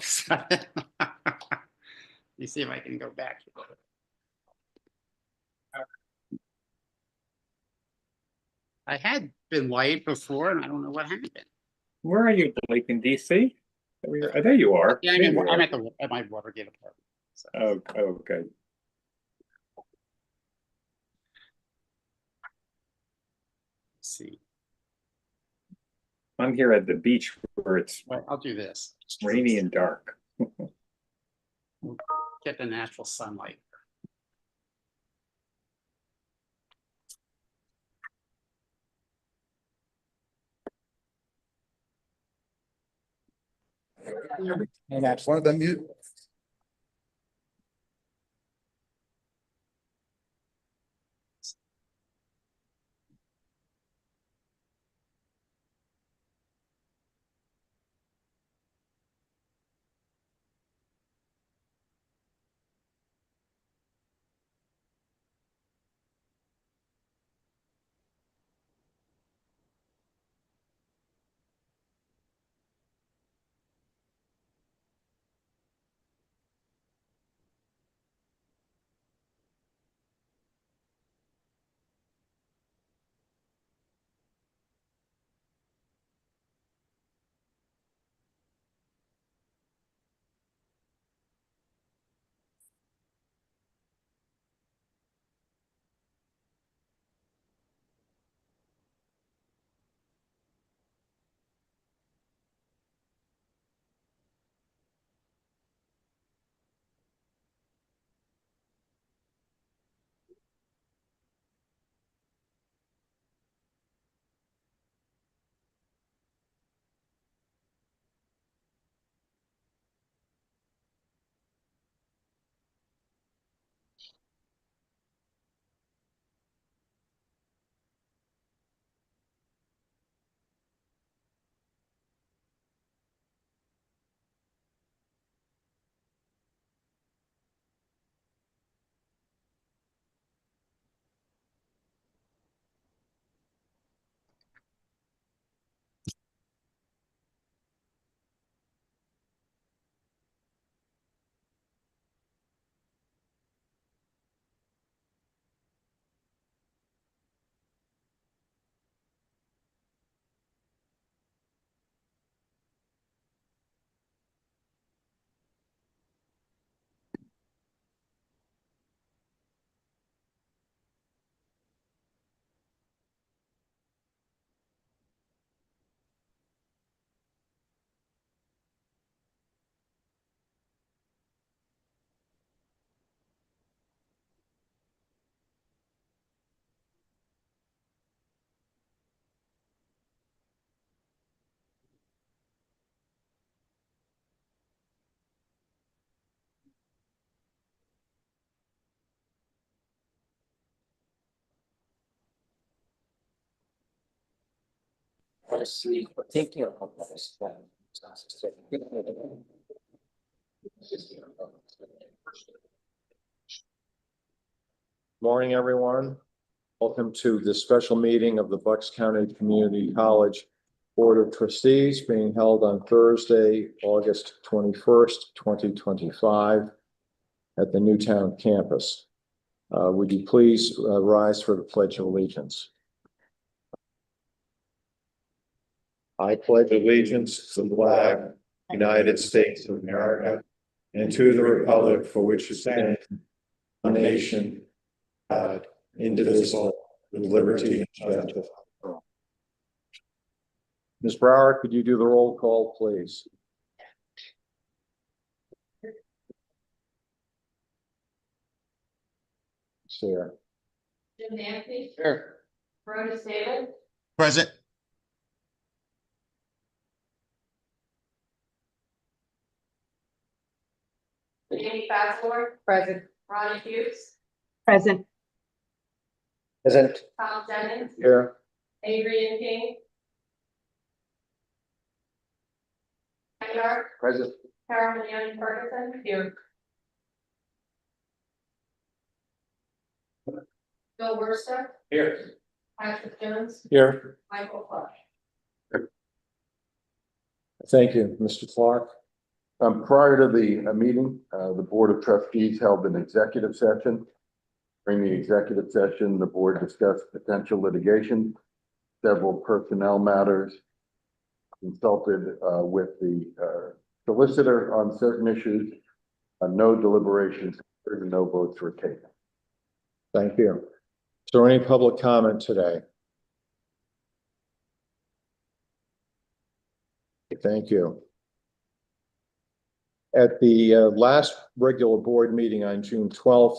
of a sudden. Let me see if I can go back. I had been light before and I don't know what happened. Where are you, Blake, in DC? There you are. Yeah, There you I'm are. at my Watergate apartment. So. Oh, okay. Let's see. I'm here at the beach where it's Well, I'll do this. rainy and dark. Get the natural sunlight. And that's one of them. Take care of this. Morning, everyone. Welcome to the special meeting of the Bucks County Community College Board of Trustees being held on Thursday, August 21st, 2025 at the Newtown campus. Would you please rise for the Pledge of Allegiance? I pledge allegiance to the flag of the United States of America and to the republic for which it stands, one nation, God, indivisible, with liberty and justice. Ms. Brower, could you do the roll call, please? Sarah. Jim Dancy, Sure. Rhoda David, Present. Jamie Fazlor. Present. Ronnie Hughes, Present. Present. Tom Jennings, Here. Adrian King. Yard, Present. Carol Leon Ferguson, here. Bill Worcester, Here. Patrick Jones, Here. Michael Clark. Thank you, Mr. Clark. Prior to the meeting, the Board of Trustees held an executive session. During the executive session, the board discussed potential litigation, several personnel matters, consulted with the solicitor on certain issues. No deliberations, no votes were taken. Thank you. Is there any public comment today? Thank you. At the last regular board meeting on June 12th,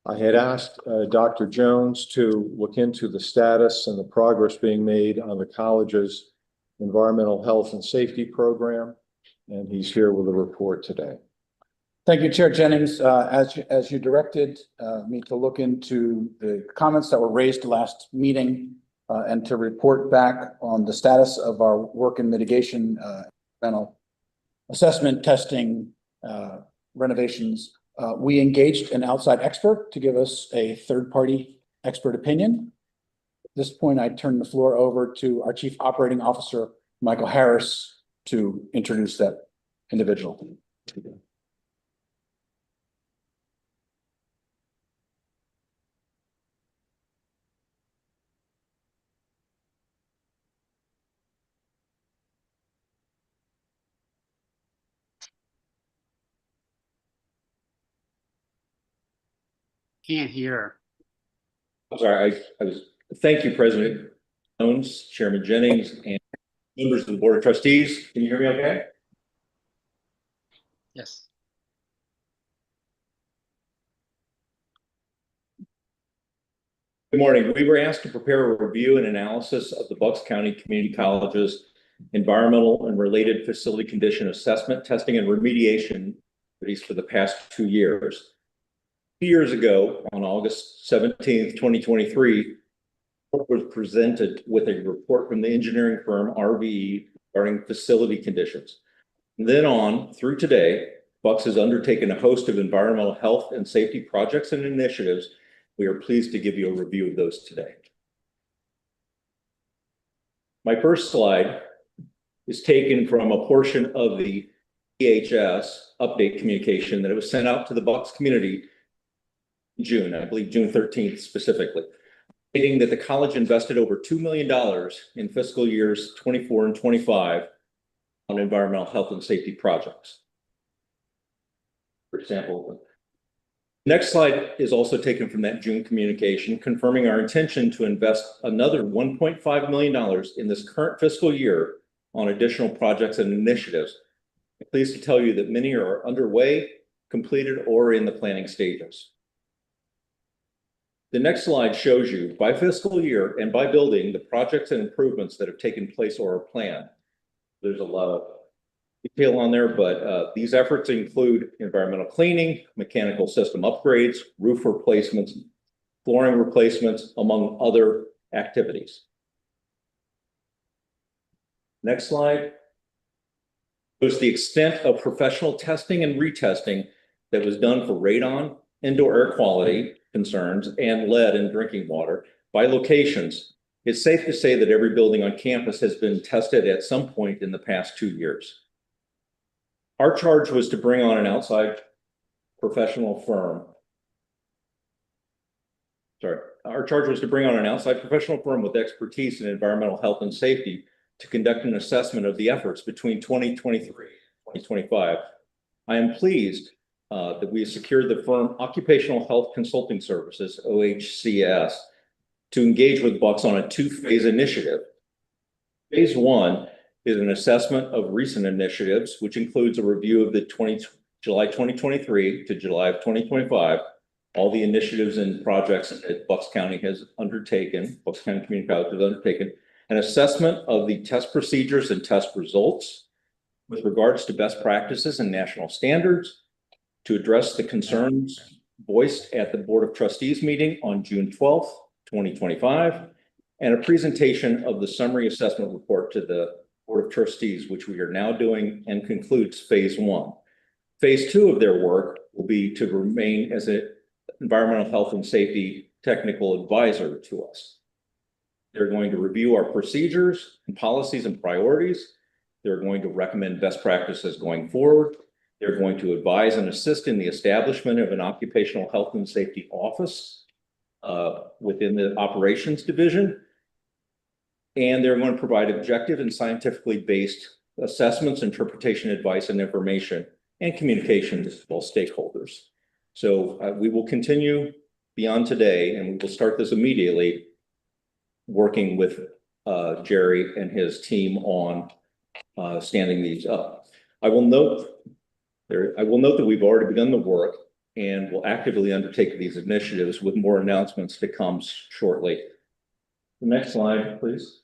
I had asked Dr. Jones to look into the status and the progress being made on the college's environmental health and safety program, and he's here with a report today. Thank you, Chair Jennings. As you directed me to look into the comments that were raised last meeting and to report back on the status of our work in mitigation, environmental assessment, testing, renovations, we engaged an outside expert to give us a third-party expert opinion. At this point, I turn the floor over to our Chief Operating Officer, Michael Harris, to introduce that individual. Can't hear. I'm sorry, thank you, President Jones, Chairman Jennings, and members of the Board of Trustees. Can you hear me okay? Yes. Good morning. We were asked to prepare a review and analysis of the Bucks County Community College's environmental and related facility condition assessment, testing, and remediation activities for the past 2 years. 2 years ago, on August 17th, 2023, was presented with a report from the engineering firm RVE regarding facility conditions. And then on through today, Bucks has undertaken a host of environmental health and safety projects and initiatives. We are pleased to give you a review of those today. My first slide is taken from a portion of the EHS update communication that was sent out to the Bucks community in June, I believe June 13th specifically, stating that the college invested over $2 million in fiscal years 24 and 25 on environmental health and safety projects. For example, next slide is also taken from that June communication, confirming our intention to invest another $1.5 million in this current fiscal year on additional projects and initiatives. I'm pleased to tell you that many are underway, completed, or in the planning stages. The next slide shows you by fiscal year and by building the projects and improvements that have taken place or are planned. There's a lot of detail on there, but these efforts include environmental cleaning, mechanical system upgrades, roof replacements, flooring replacements, among other activities. Next slide shows the extent of professional testing and retesting that was done for radon, indoor air quality concerns, and lead in drinking water by locations. It's safe to say that every building on campus has been tested at some point in the past 2 years. Our charge was to bring on an outside professional firm. Our charge was to bring on an outside professional firm with expertise in environmental health and safety to conduct an assessment of the efforts between 2023 and 2025. I am pleased that we secured the firm Occupational Health Consulting Services, OHCS, to engage with Bucks on a 2-phase initiative. Phase 1 is an assessment of recent initiatives, which includes a review of the July 2023 to July of 2025, all the initiatives and projects that Bucks County has undertaken, Bucks County Community College has undertaken, an assessment of the test procedures and test results with regards to best practices and national standards, to address the concerns voiced at the Board of Trustees meeting on June 12th, 2025, and a presentation of the summary assessment report to the Board of Trustees, which we are now doing, and concludes phase 1. Phase 2 of their work will be to remain as an environmental health and safety technical advisor to us. They're going to review our procedures and policies and priorities, They're going to recommend best practices going forward. They're going to advise and assist in the establishment of an occupational health and safety office within the operations division. And they're going to provide objective and scientifically based assessments, interpretation, advice, and information and communication to all stakeholders. So we will continue beyond today, and we will start this immediately, working with Jerry and his team on standing these up. I will note that we've already begun the work and will actively undertake these initiatives with more announcements to come shortly. The next slide, please.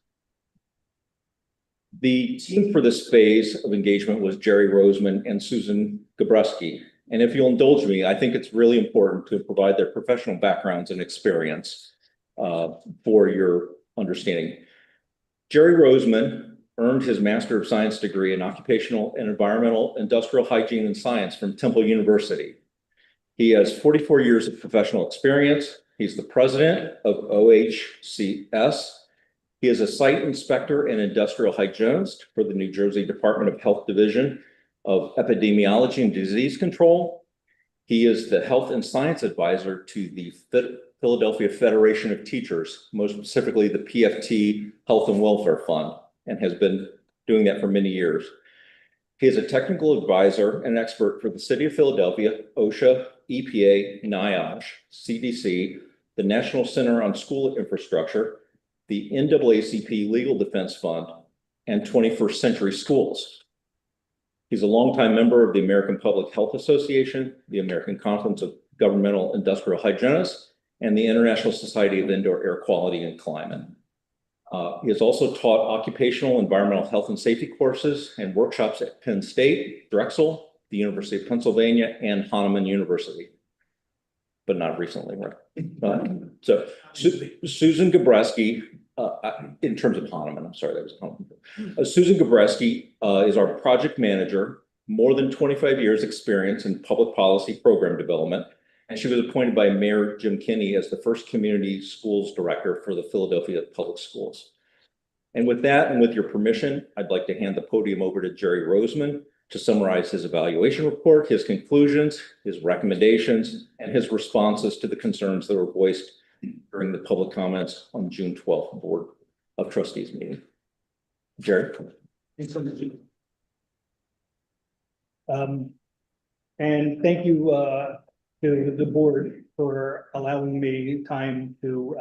The team for this phase of engagement was Jerry Roseman and Susan Gabreski. And if you'll indulge me, I think it's really important to provide their professional backgrounds and experience for your understanding. Jerry Roseman earned his Master of Science degree in Occupational and Environmental Industrial Hygiene and Science from Temple University. He has 44 years of professional experience. He's the president of OHCS. He is a site inspector and industrial hygienist for the New Jersey Department of Health Division of Epidemiology and Disease Control. He is the health and science advisor to the Philadelphia Federation of Teachers, most specifically the PFT Health and Welfare Fund, and has been doing that for many years. He is a technical advisor and expert for the City of Philadelphia, OSHA, EPA, NIOSH, CDC, the National Center on School Infrastructure, the NAACP Legal Defense Fund, and 21st Century Schools. He's a longtime member of the American Public Health Association, the American Conference of Governmental Industrial Hygienists, and the International Society of Indoor Air Quality and Climate. He has also taught occupational environmental health and safety courses and workshops at Penn State, Drexel, the University of Pennsylvania, and Hahnemann University, but not recently, right? So Susan Gabreski, in terms of Hahnemann, I'm sorry, that was Hahnemann. Susan Gabreski is our project manager, more than 25 years experience in public policy program development. And she was appointed by Mayor Jim Kinney as the first community schools director for the Philadelphia Public Schools. And with that, and with your permission, I'd like to hand the podium over to Jerry Roseman to summarize his evaluation report, his conclusions, his recommendations, and his responses to the concerns that were voiced during the public comments on June 12th Board of Trustees meeting. Jerry. Thanks so much. And thank you to the board for allowing me time to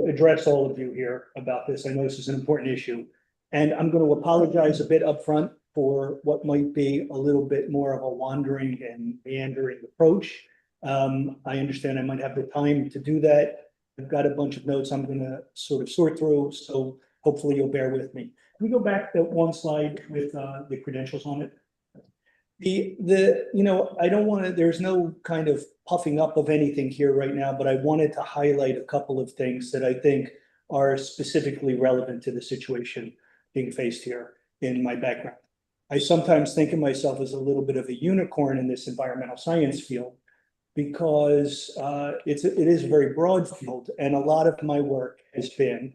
address all of you here about this. I know this is an important issue, and I'm going to apologize a bit upfront for what might be a little bit more of a wandering and meandering approach. I understand I might have the time to do that. I've got a bunch of notes I'm going to sort of sort through, so hopefully you'll bear with me. Can we go back to one slide with the credentials on it? I don't want to, there's no kind of puffing up of anything here right now, but I wanted to highlight a couple of things that I think are specifically relevant to the situation being faced here in my background. I sometimes think of myself as a little bit of a unicorn in this environmental science field because it is a very broad field, and a lot of my work has been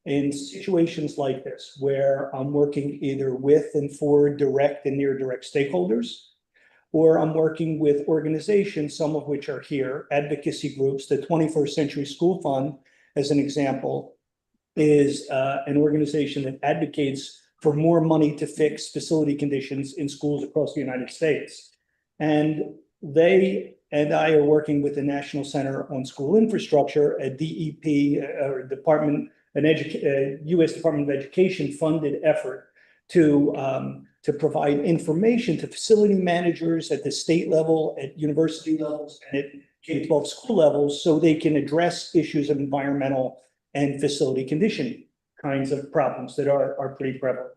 in situations like this, where I'm working either with and for direct and near direct stakeholders, or I'm working with organizations, some of which are here, advocacy groups. The 21st Century School Fund, as an example, is an organization that advocates for more money to fix facility conditions in schools across the United States. And they and I are working with the National Center on School Infrastructure, a DEP, or U.S. Department of Education funded effort to provide information to facility managers at the state level, at university levels, and at K-12 school levels, so they can address issues of environmental and facility condition kinds of problems that are pretty prevalent.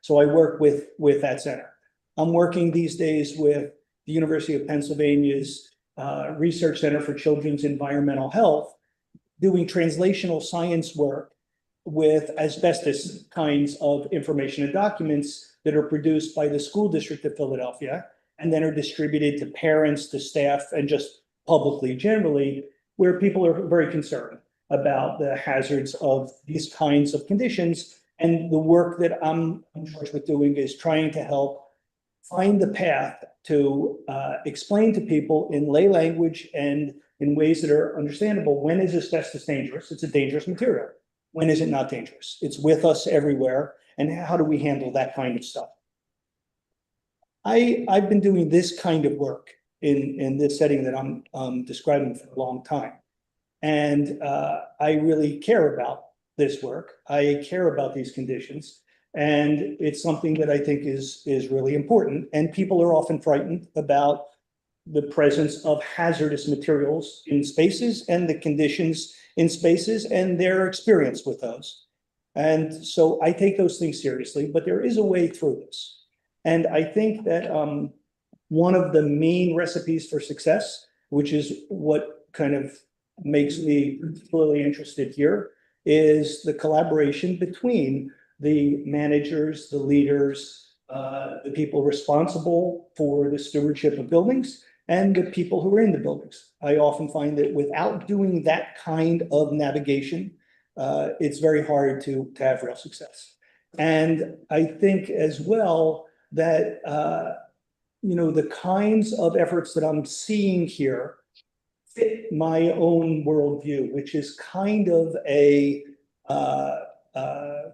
So I work with that center. I'm working these days with the University of Pennsylvania's Research Center for Children's Environmental Health, doing translational science work with asbestos kinds of information and documents that are produced by the School District of Philadelphia and then are distributed to parents, to staff, and just publicly generally, where people are very concerned about the hazards of these kinds of conditions And the work that I'm charged with doing is trying to help find the path to explain to people in lay language and in ways that are understandable. When is asbestos dangerous? It's a dangerous material. When is it not dangerous? It's with us everywhere. And how do we handle that kind of stuff? I've been doing this kind of work in this setting that I'm describing for a long time. And I really care about this work. I care about these conditions. And it's something that I think is really important. And people are often frightened about the presence of hazardous materials in spaces and the conditions in spaces and their experience with those. And so I take those things seriously, but there is a way through this. And I think that one of the main recipes for success, which is what kind of makes me particularly interested here, is the collaboration between the managers, the leaders, the people responsible for the stewardship of buildings, and the people who are in the buildings. I often find that without doing that kind of navigation, it's very hard to have real success. And I think as well that, the kinds of efforts that I'm seeing here fit my own worldview, which is kind of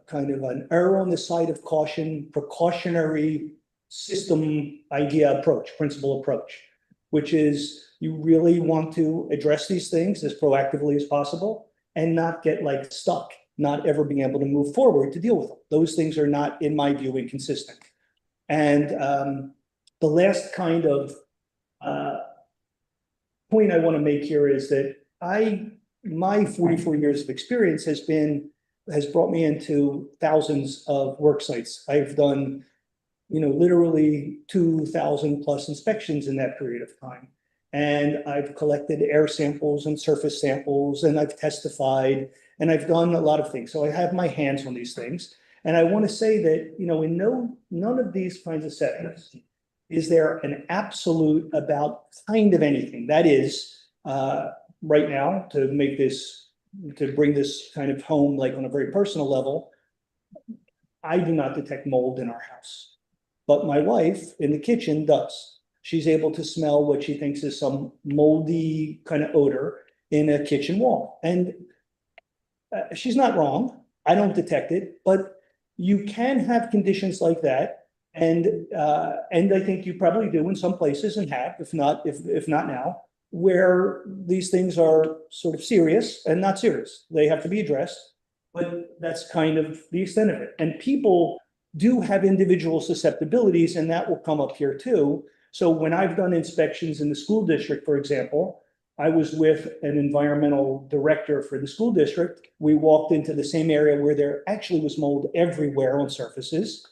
kind of an error on the side of caution, precautionary system idea approach, principle approach, which is you really want to address these things as proactively as possible and not get like stuck, not ever being able to move forward to deal with them. Those things are not, in my view, inconsistent. And the last kind of point I want to make here is that my 44 years of experience has brought me into thousands of work sites. I've done, literally 2,000 plus inspections in that period of time. And I've collected air samples and surface samples, and I've testified, and I've done a lot of things. So I have my hands on these things. And I want to say that, in none of these kinds of settings is there an absolute about kind of anything. That is, right now, to bring this kind of home, like on a very personal level, I do not detect mold in our house. But my wife in the kitchen does. She's able to smell what she thinks is some moldy kind of odor in a kitchen wall. And she's not wrong. I don't detect it, but you can have conditions like that. And I think you probably do in some places and have, if not now, where these things are sort of serious and not serious. They have to be addressed, but that's kind of the extent of it. And people do have individual susceptibilities, and that will come up here too. So when I've done inspections in the school district, for example, I was with an environmental director for the school district. We walked into the same area where there actually was mold everywhere on surfaces.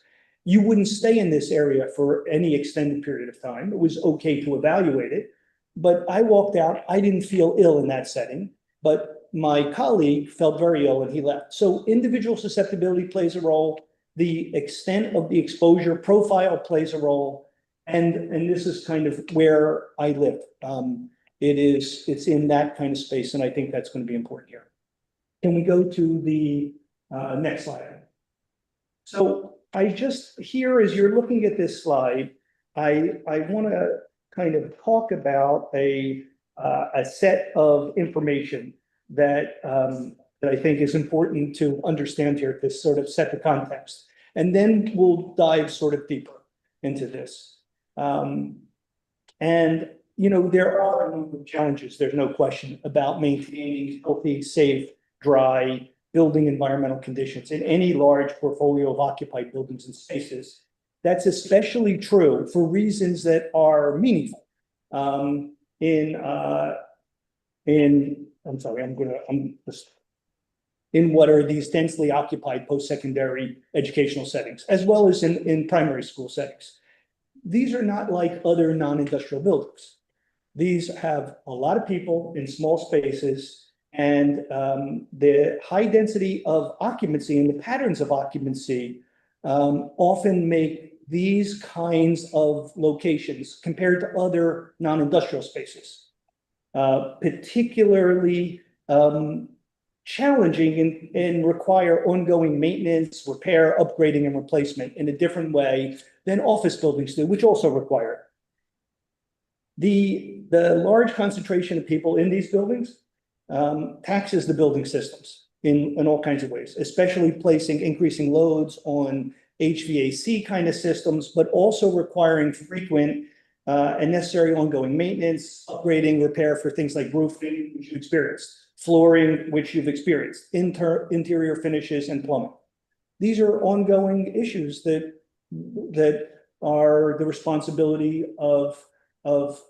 You wouldn't stay in this area for any extended period of time. It was okay to evaluate it. But I walked out, I didn't feel ill in that setting, but my colleague felt very ill and he left. So individual susceptibility plays a role. The extent of the exposure profile plays a role. And this is kind of where I live. It's in that kind of space, and I think that's going to be important here. Can we go to the next slide? So I just, here as you're looking at this slide, I want to kind of talk about a set of information that I think is important to understand here, to sort of set the context. And then we'll dive sort of deeper into this. There are a number of challenges, there's no question, about maintaining healthy, safe, dry building environmental conditions in any large portfolio of occupied buildings and spaces. That's especially true for reasons that are meaningful. In what are these densely occupied post-secondary educational settings, as well as in primary school settings. These are not like other non-industrial buildings. These have a lot of people in small spaces, and the high density of occupancy and the patterns of occupancy often make these kinds of locations compared to other non-industrial spaces particularly challenging and require ongoing maintenance, repair, upgrading, and replacement in a different way than office buildings do, which also require it. The large concentration of people in these buildings taxes the building systems in all kinds of ways, especially placing increasing loads on HVAC kind of systems, but also requiring frequent and necessary ongoing maintenance, upgrading, repair for things like roofing, which you experienced, flooring, which you've experienced, interior finishes, and plumbing. These are ongoing issues that are the responsibility of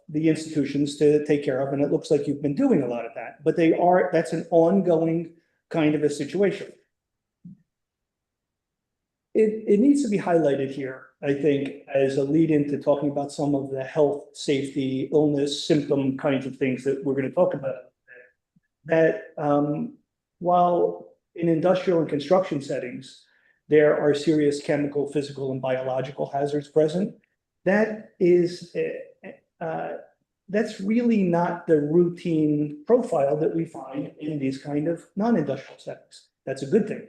the institutions to take care of, and it looks like you've been doing a lot of that. But that's an ongoing kind of a situation. It needs to be highlighted here, I think, as a lead into talking about some of the health, safety, illness, symptom kinds of things that we're going to talk about. That while in industrial and construction settings, there are serious chemical, physical, and biological hazards present, that is, that's really not the routine profile that we find in these kind of non-industrial settings. That's a good thing.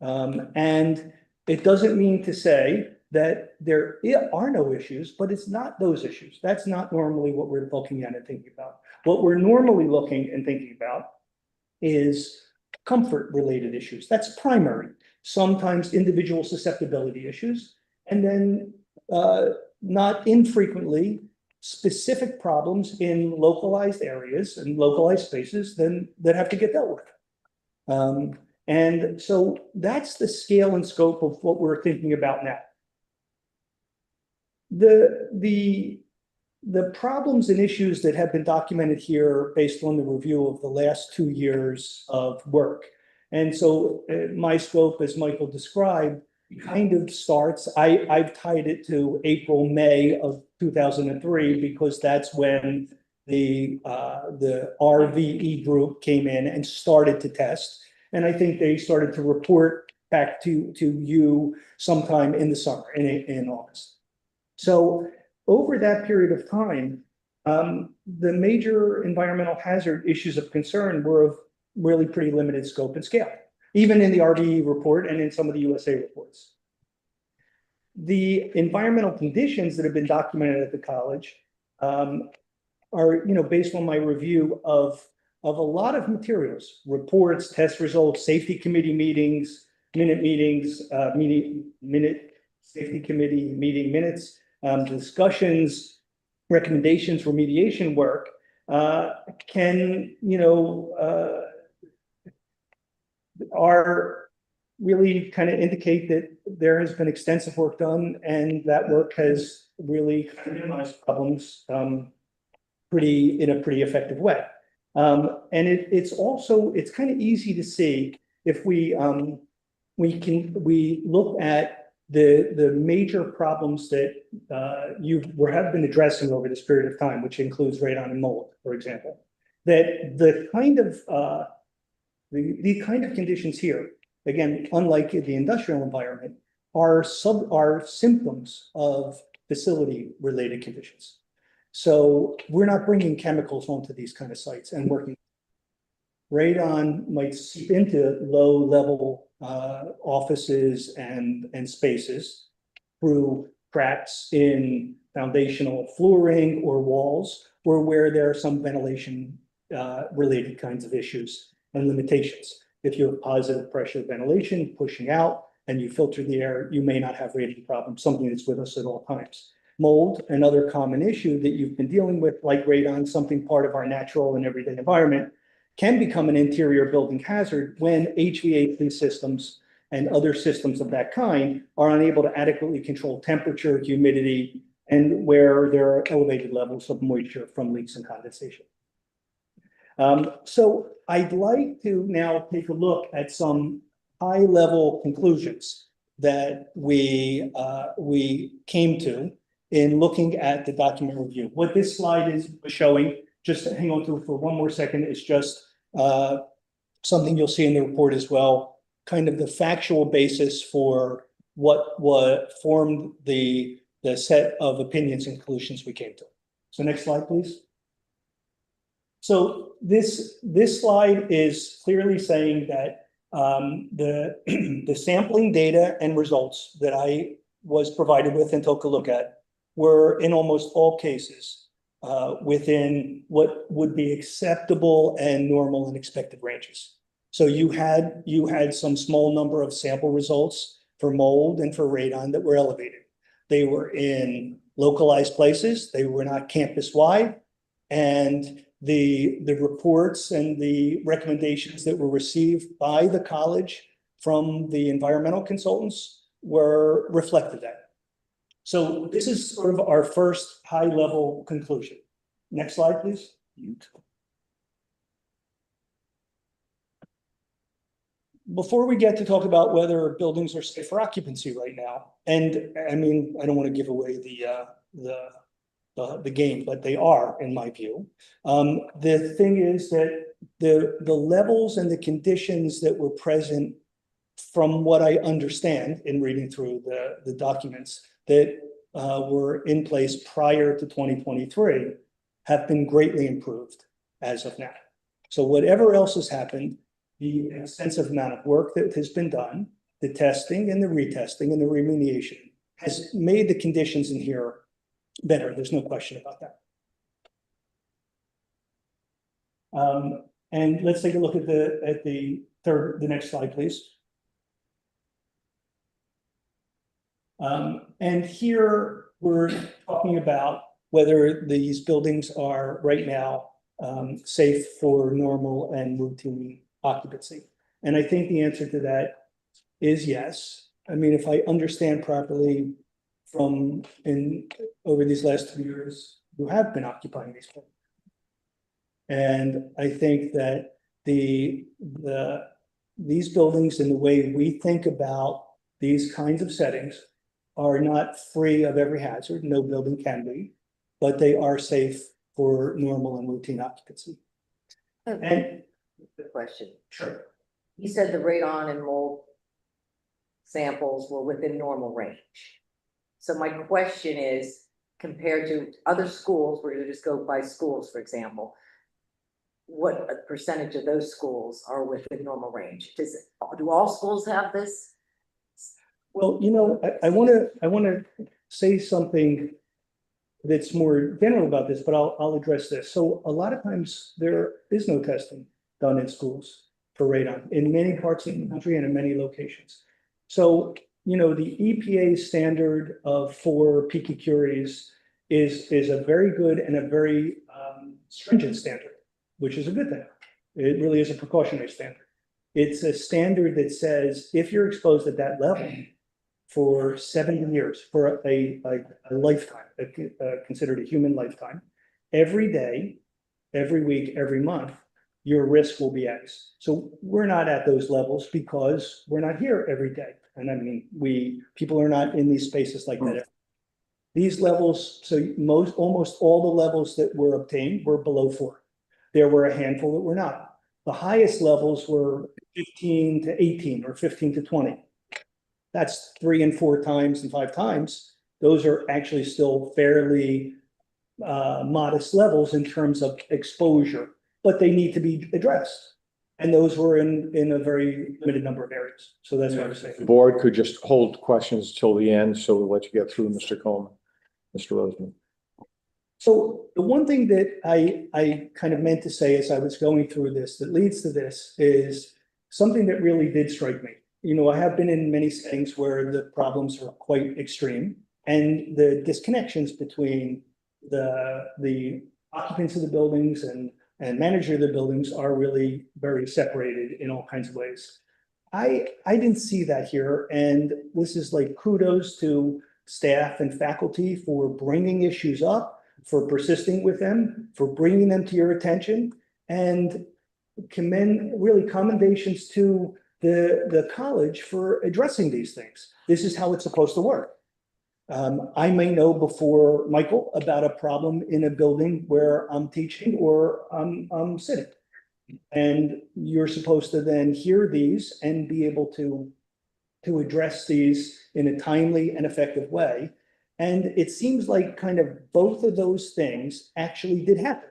And it doesn't mean to say that there are no issues, but it's not those issues. That's not normally what we're looking at and thinking about. What we're normally looking and thinking about is comfort-related issues. That's primary. Sometimes individual susceptibility issues, and then not infrequently specific problems in localized areas and localized spaces that have to get dealt with. And so that's the scale and scope of what we're thinking about now. The problems and issues that have been documented here based on the review of the last 2 years of work. And so my scope, as Michael described, kind of starts, I've tied it to April, May of 2003, because that's when the RVE group came in and started to test. And I think they started to report back to you sometime in the summer, in August. So over that period of time, the major environmental hazard issues of concern were of really pretty limited scope and scale, even in the RVE report and in some of the USA reports. The environmental conditions that have been documented at the college are, based on my review of a lot of materials, reports, test results, safety committee meetings, safety committee meeting minutes, discussions, recommendations, remediation work, are really kind of indicate that there has been extensive work done, and that work has really minimized problems in a pretty effective way. And it's kind of easy to see if we look at the major problems that have been addressing over this period of time, which includes radon and mold, for example, that the kind of conditions here, again, unlike the industrial environment, are symptoms of facility-related conditions. So we're not bringing chemicals onto these kind of sites and working. Radon might seep into low-level offices and spaces through cracks in foundational flooring or walls, or where there are some ventilation related kinds of issues and limitations. If you have positive pressure ventilation pushing out and you filter the air, you may not have radiant problems, something that's with us at all times. Mold, another common issue that you've been dealing with, like radon, something part of our natural and everyday environment, can become an interior building hazard when HVAC systems and other systems of that kind are unable to adequately control temperature, humidity, and where there are elevated levels of moisture from leaks and condensation. So I'd like to now take a look at some high-level conclusions that we came to in looking at the document review. What this slide is showing, just hang on to it for one more second, is just something you'll see in the report as well, kind of the factual basis for what formed the set of opinions and conclusions we came to. So next slide, please. So this slide is clearly saying that the sampling data and results that I was provided with and took a look at were in almost all cases within what would be acceptable and normal and expected ranges. So you had some small number of sample results for mold and for radon that were elevated. They were in localized places. They were not campus-wide. And the reports and the recommendations that were received by the college from the environmental consultants were reflected that. So this is sort of our first high-level conclusion. Next slide, please. Before we get to talk about whether buildings are safe for occupancy right now, and I mean, I don't want to give away the game, but they are, in my view. The thing is that the levels and the conditions that were present, from what I understand in reading through the documents that were in place prior to 2023, have been greatly improved as of now. So whatever else has happened, the extensive amount of work that has been done, the testing and the retesting and the remediation has made the conditions in here better. There's no question about that. And let's take a look at the next slide, please. And here we're talking about whether these buildings are right now safe for normal and routine occupancy. And I think the answer to that is yes. I mean, if I understand properly over these last 2 years, you have been occupying these buildings. And I think that these buildings and the way we think about these kinds of settings are not free of every hazard. No building can be, but they are safe for normal and routine occupancy. And Good question. sure. You said the radon and mold samples were within normal range. So my question is, compared to other schools, where you just go by schools, for example, what percentage of those schools are within normal range? Do all schools have this? Well, you know, I want to say something that's more general about this, but I'll address this. So a lot of times there is no testing done in schools for radon in many parts of the country and in many locations. So, you know, the EPA standard of 4 picocuries is a very good and a very stringent standard, which is a good thing. It really is a precautionary standard. It's a standard that says if you're exposed at that level for 70 years, for a lifetime, considered a human lifetime, every day, every week, every month, your risk will be X. So we're not at those levels because we're not here every day. And I mean, people are not in these spaces like that. These levels, so almost all the levels that were obtained were below 4. There were a handful that were not. The highest levels were 15 to 18 or 15 to 20. That's 3 and 4 times and 5 times. Those are actually still fairly modest levels in terms of exposure, but they need to be addressed. And those were in a very limited number of areas. So that's what I was saying. The board could just hold questions till the end, so we'll let you get through, Mr. Coleman. Mr. Roseman. So the one thing that I kind of meant to say as I was going through this that leads to this is something that really did strike me. You know, I have been in many settings where the problems are quite extreme, and the disconnections between the occupants of the buildings and manager of the buildings are really very separated in all kinds of ways. I didn't see that here, and this is like kudos to staff and faculty for bringing issues up, for persisting with them, for bringing them to your attention, and commendations to the college for addressing these things. This is how it's supposed to work. I may know before Michael about a problem in a building where I'm teaching or I'm sitting. And you're supposed to then hear these and be able to address these in a timely and effective way. And it seems like kind of both of those things actually did happen.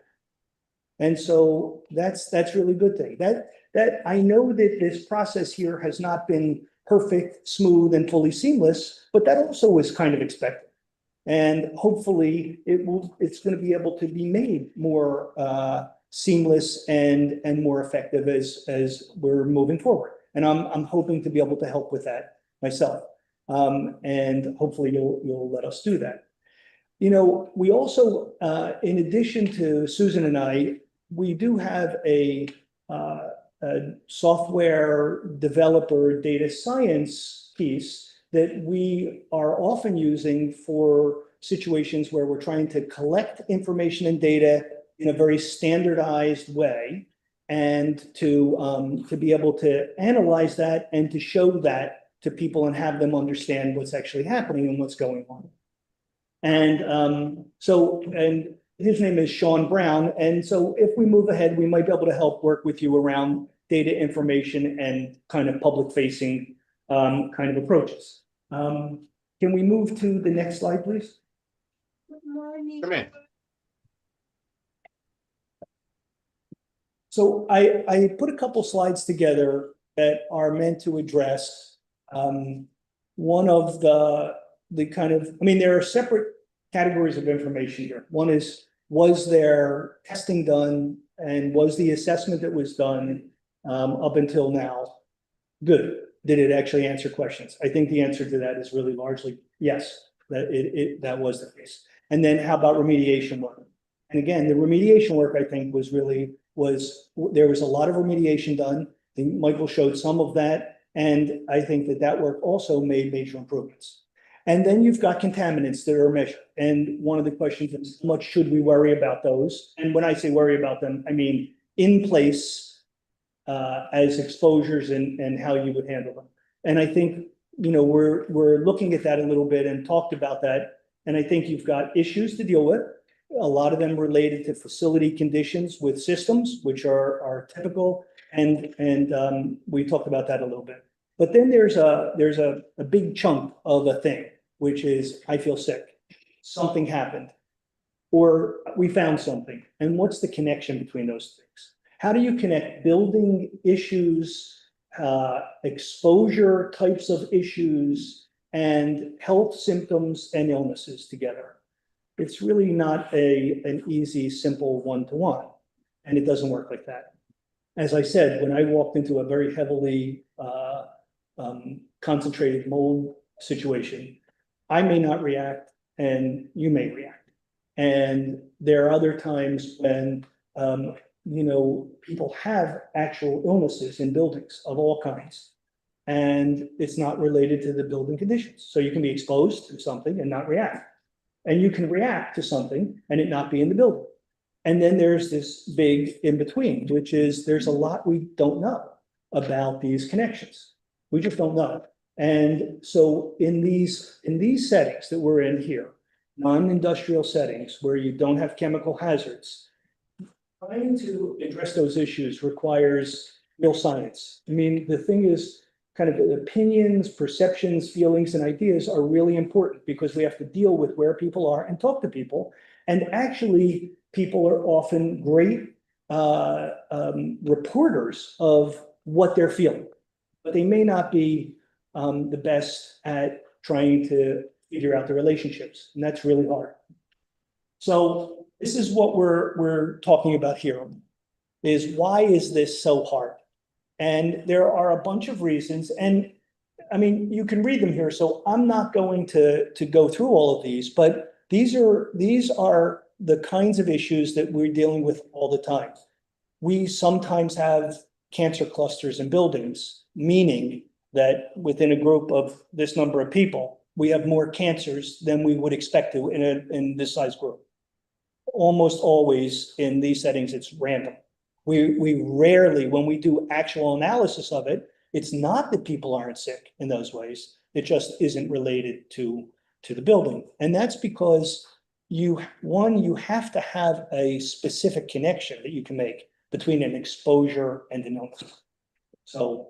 And so that's really good thing. That I know that this process here has not been perfect, smooth, and fully seamless, but that also was kind of expected. And hopefully it's going to be able to be made more seamless and more effective as we're moving forward. And I'm hoping to be able to help with that myself. And hopefully you'll let us do that. You know, we also, in addition to Susan and I, we do have a software developer data science piece that we are often using for situations where we're trying to collect information and data in a very standardized way, and to be able to analyze that and to show that to people and have them understand what's actually happening and what's going on. And and his name is Sean Brown. And so if we move ahead, we might be able to help work with you around data information and kind of public facing kind of approaches. Can we move to the next slide, please? Good morning. Come in. So I put a couple slides together that are meant to address one of the kind of, I mean, there are separate categories of information here. One is, was there testing done, and was the assessment that was done up until now good? Did it actually answer questions? I think the answer to that is really largely yes, that that was the case. And then how about remediation work? And again, the remediation work, I think, there was a lot of remediation done. I think Michael showed some of that. And I think that work also made major improvements. And then you've got contaminants that are measured. And one of the questions is, how much should we worry about those? And when I say worry about them, I mean in place as exposures and how you would handle them. And I think, you know, we're looking at that a little bit and talked about that. And I think you've got issues to deal with. A lot of them related to facility conditions with systems, which are typical. And we talked about that a little bit. But then there's a big chunk of a thing, which is, I feel sick. Something happened, or we found something. And what's the connection between those things? How do you connect building issues, exposure types of issues, and health symptoms and illnesses together? It's really not an easy, simple one-to-one, and it doesn't work like that. As I said, when I walked into a very heavily concentrated mold situation, I may not react and you may react. And there are other times when, you know, people have actual illnesses in buildings of all kinds, and it's not related to the building conditions. So you can be exposed to something and not react. And you can react to something and it not be in the building. And then there's this big in between, which is there's a lot we don't know about these connections. We just don't know. And so in these settings that we're in here, non-industrial settings where you don't have chemical hazards, trying to address those issues requires real science. I mean, the thing is, kind of opinions, perceptions, feelings, and ideas are really important because we have to deal with where people are and talk to people. And actually, people are often great reporters of what they're feeling, but they may not be the best at trying to figure out the relationships, and that's really hard. So this is what we're talking about here, is why is this so hard? And there are a bunch of reasons, and I mean, you can read them here, so I'm not going to go through all of these, but these are the kinds of issues that we're dealing with all the time. We sometimes have cancer clusters in buildings, meaning that within a group of this number of people, we have more cancers than we would expect to in this size group. Almost always in these settings, it's random. We rarely, when we do actual analysis of it, it's not that people aren't sick in those ways. It just isn't related to the building. And that's because you have to have a specific connection that you can make between an exposure and an illness. So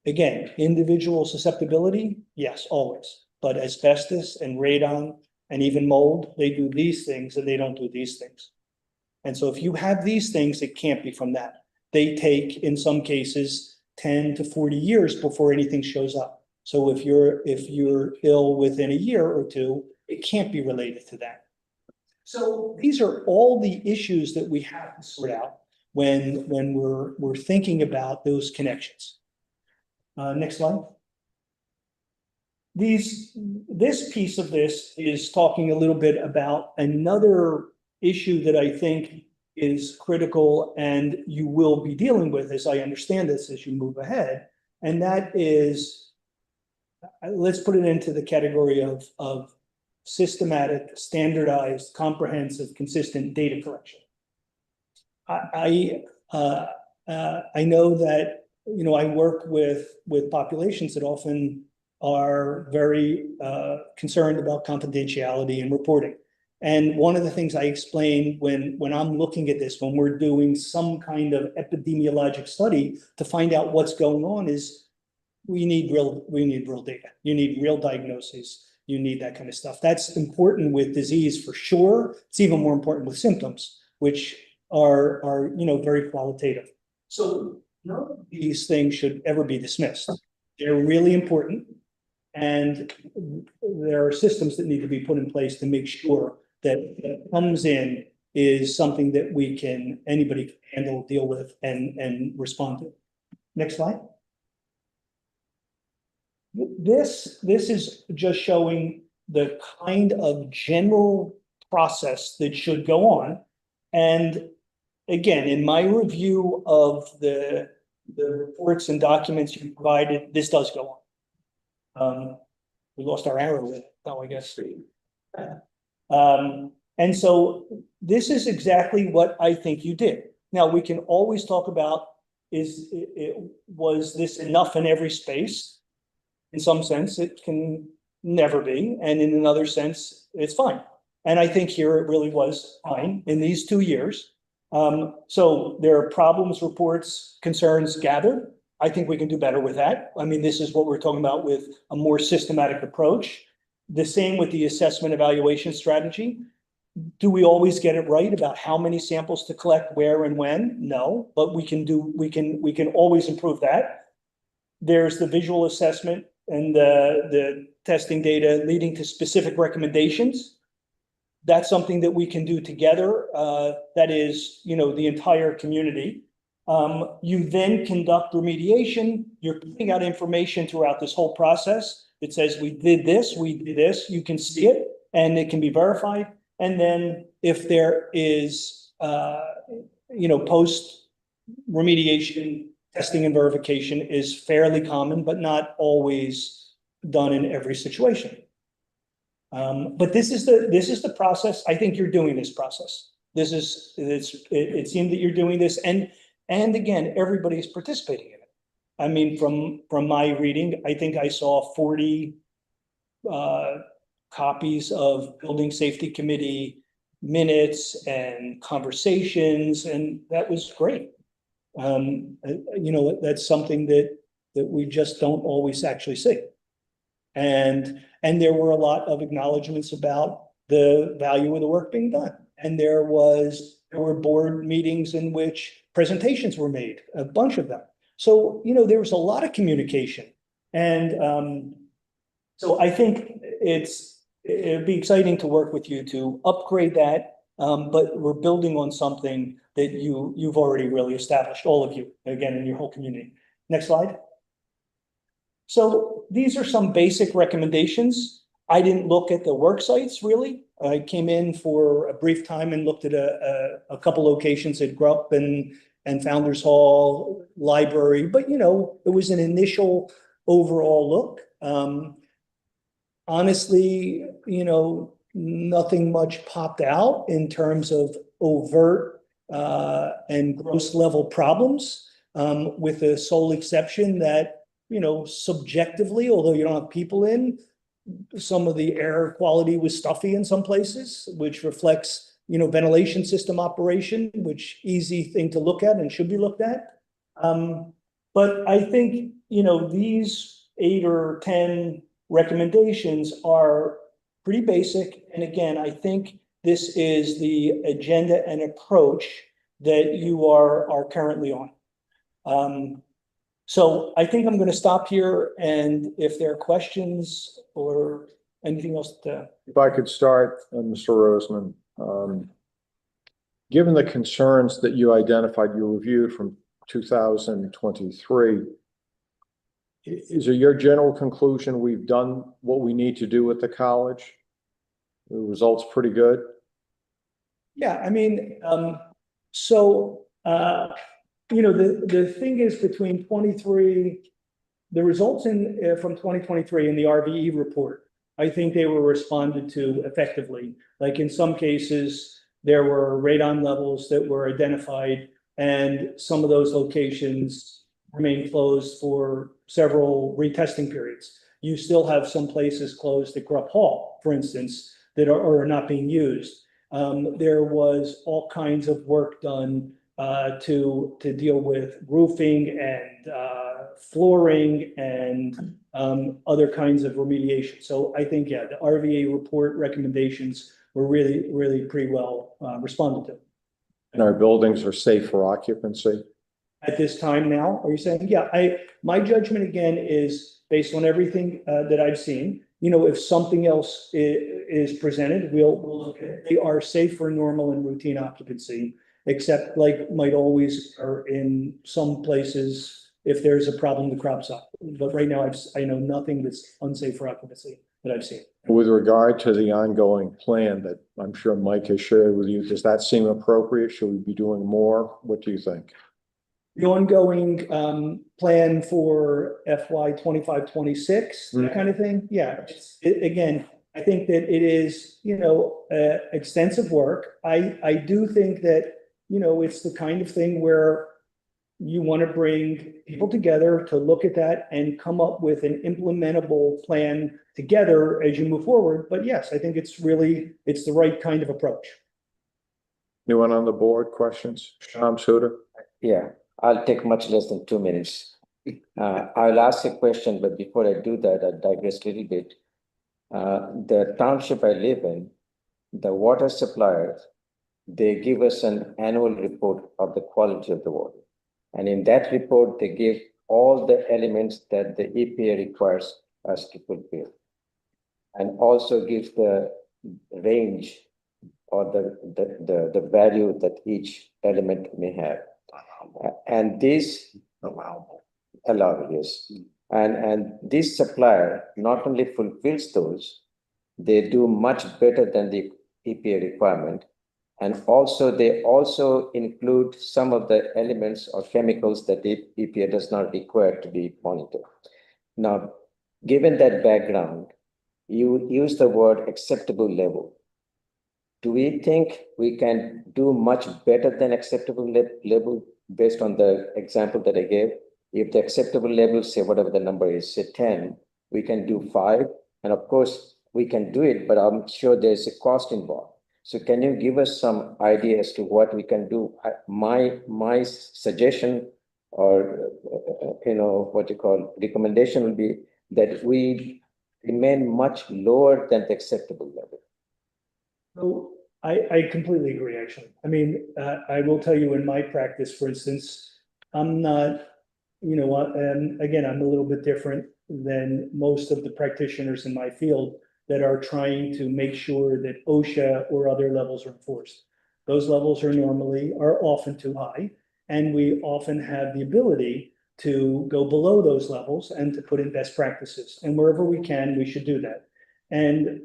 again, individual susceptibility, yes, always. But asbestos and radon and even mold, they do these things and they don't do these things. And so if you have these things, it can't be from that. They take, in some cases, 10 to 40 years before anything shows up. So if you're ill within a year or two, it can't be related to that. So these are all the issues that we have to sort out when we're thinking about those connections. Next slide. This piece of this is talking a little bit about another issue that I think is critical and you will be dealing with, as I understand this, as you move ahead. And that is, let's put it into the category of systematic, standardized, comprehensive, consistent data collection. I know that, you know, I work with populations that often are very concerned about confidentiality and reporting. And one of the things I explain when I'm looking at this, when we're doing some kind of epidemiologic study to find out what's going on, is we need real data. You need real diagnoses. You need that kind of stuff. That's important with disease for sure. It's even more important with symptoms, which are you know, very qualitative. So none of these things should ever be dismissed. They're really important. And there are systems that need to be put in place to make sure that what comes in is something that anybody can handle, deal with, and respond to. Next slide. This is just showing the kind of general process that should go on. And again, in my review of the reports and documents you provided, this does go on. We lost our arrow with it, I guess. And so this is exactly what I think you did. Now, we can always talk about, was this enough in every space? In some sense, it can never be. And in another sense, it's fine. And I think here it really was fine in these 2 years. So there are problems, reports, concerns gathered. I think we can do better with that. I mean, this is what we're talking about with a more systematic approach. The same with the assessment evaluation strategy. Do we always get it right about how many samples to collect, where and when? No, but we can always improve that. There's the visual assessment and the testing data leading to specific recommendations. That's something that we can do together. That is, you know, the entire community. You then conduct remediation. You're putting out information throughout this whole process that says we did this. You can see it and it can be verified. And then if there is, you know, post remediation testing and verification is fairly common, but not always done in every situation. But this is the process. I think you're doing this process. It seemed that you're doing this, and again, everybody's participating in it. I mean, from my reading, I think I saw 40 copies of Building Safety Committee minutes and conversations, and that was great. You know, that's something that we just don't always actually see. And there were a lot of acknowledgements about the value of the work being done. And there were board meetings in which presentations were made, a bunch of them. So, you know, there was a lot of communication. And so I think it'd be exciting to work with you to upgrade that. But we're building on something that you've already really established, all of you, again, in your whole community. Next slide. So these are some basic recommendations. I didn't look at the work sites really. I came in for a brief time and looked at a couple locations at Grupp and Founders Hall, library, but you know, it was an initial overall look. Honestly, you know, nothing much popped out in terms of overt and gross level problems, with the sole exception that, you know, subjectively, although you don't have people in, some of the air quality was stuffy in some places, which reflects, you know, ventilation system operation, which easy thing to look at and should be looked at. But I think, you know, these 8 or 10 recommendations are pretty basic. And again, I think this is the agenda and approach that you are currently on. So I think I'm going to stop here, and if there are questions or anything else to. If I could start, Mr. Roseman, given the concerns that you identified, you reviewed from 2023, is it your general conclusion we've done what we need to do at the college? The results pretty good? Yeah, I mean, the thing is between 23, the results from 2023 in the RVE report, I think they were responded to effectively. Like in some cases, there were radon levels that were identified, and some of those locations remain closed for several retesting periods. You still have some places closed at Grubb Hall, for instance, that are not being used. There was all kinds of work done to deal with roofing and flooring and other kinds of remediation. So I think, yeah, the RVA report recommendations were really pretty well responded to. And our buildings are safe for occupancy? At this time now, are you saying? Yeah, my judgment again is based on everything that I've seen. If something else is presented, we'll look at it. They are safe for normal and routine occupancy, except like might always or in some places, if there's a problem, the crops up. But right now, I know nothing that's unsafe for occupancy that I've seen. With regard to the ongoing plan that I'm sure Mike has shared with you, does that seem appropriate? Should we be doing more? What do you think? The ongoing plan for FY 25-26, that kind of thing. Yeah, again, I think that it is, extensive work. I do think that, it's the kind of thing where you want to bring people together to look at that and come up with an implementable plan together as you move forward. But yes, I think it's the right kind of approach. Anyone on the board, questions? Sham Suda? Yeah, I'll take much less than 2 minutes. I'll ask a question, but before I do that, I'll digress a little bit. The township I live in, the water suppliers, they give us an annual report of the quality of the water. And in that report, they give all the elements that the EPA requires us to fulfill. And also gives the range or the value that each element may have. And this allowable, yes. And this supplier not only fulfills those, they do much better than the EPA requirement. And also, they also include some of the elements or chemicals that the EPA does not require to be monitored. Now, given that background, you use the word acceptable level. Do we think we can do much better than acceptable level based on the example that I gave? If the acceptable level, say whatever the number is, say 10, we can do 5. And of course, we can do it, but I'm sure there's a cost involved. So can you give us some idea as to what we can do? My suggestion or, recommendation will be that we remain much lower than the acceptable level. So I completely agree, actually. I mean, I will tell you in my practice, for instance, I'm not, and again, I'm a little bit different than most of the practitioners in my field that are trying to make sure that OSHA or other levels are enforced. Those levels are often too high, and we often have the ability to go below those levels and to put in best practices. And wherever we can, we should do that. And,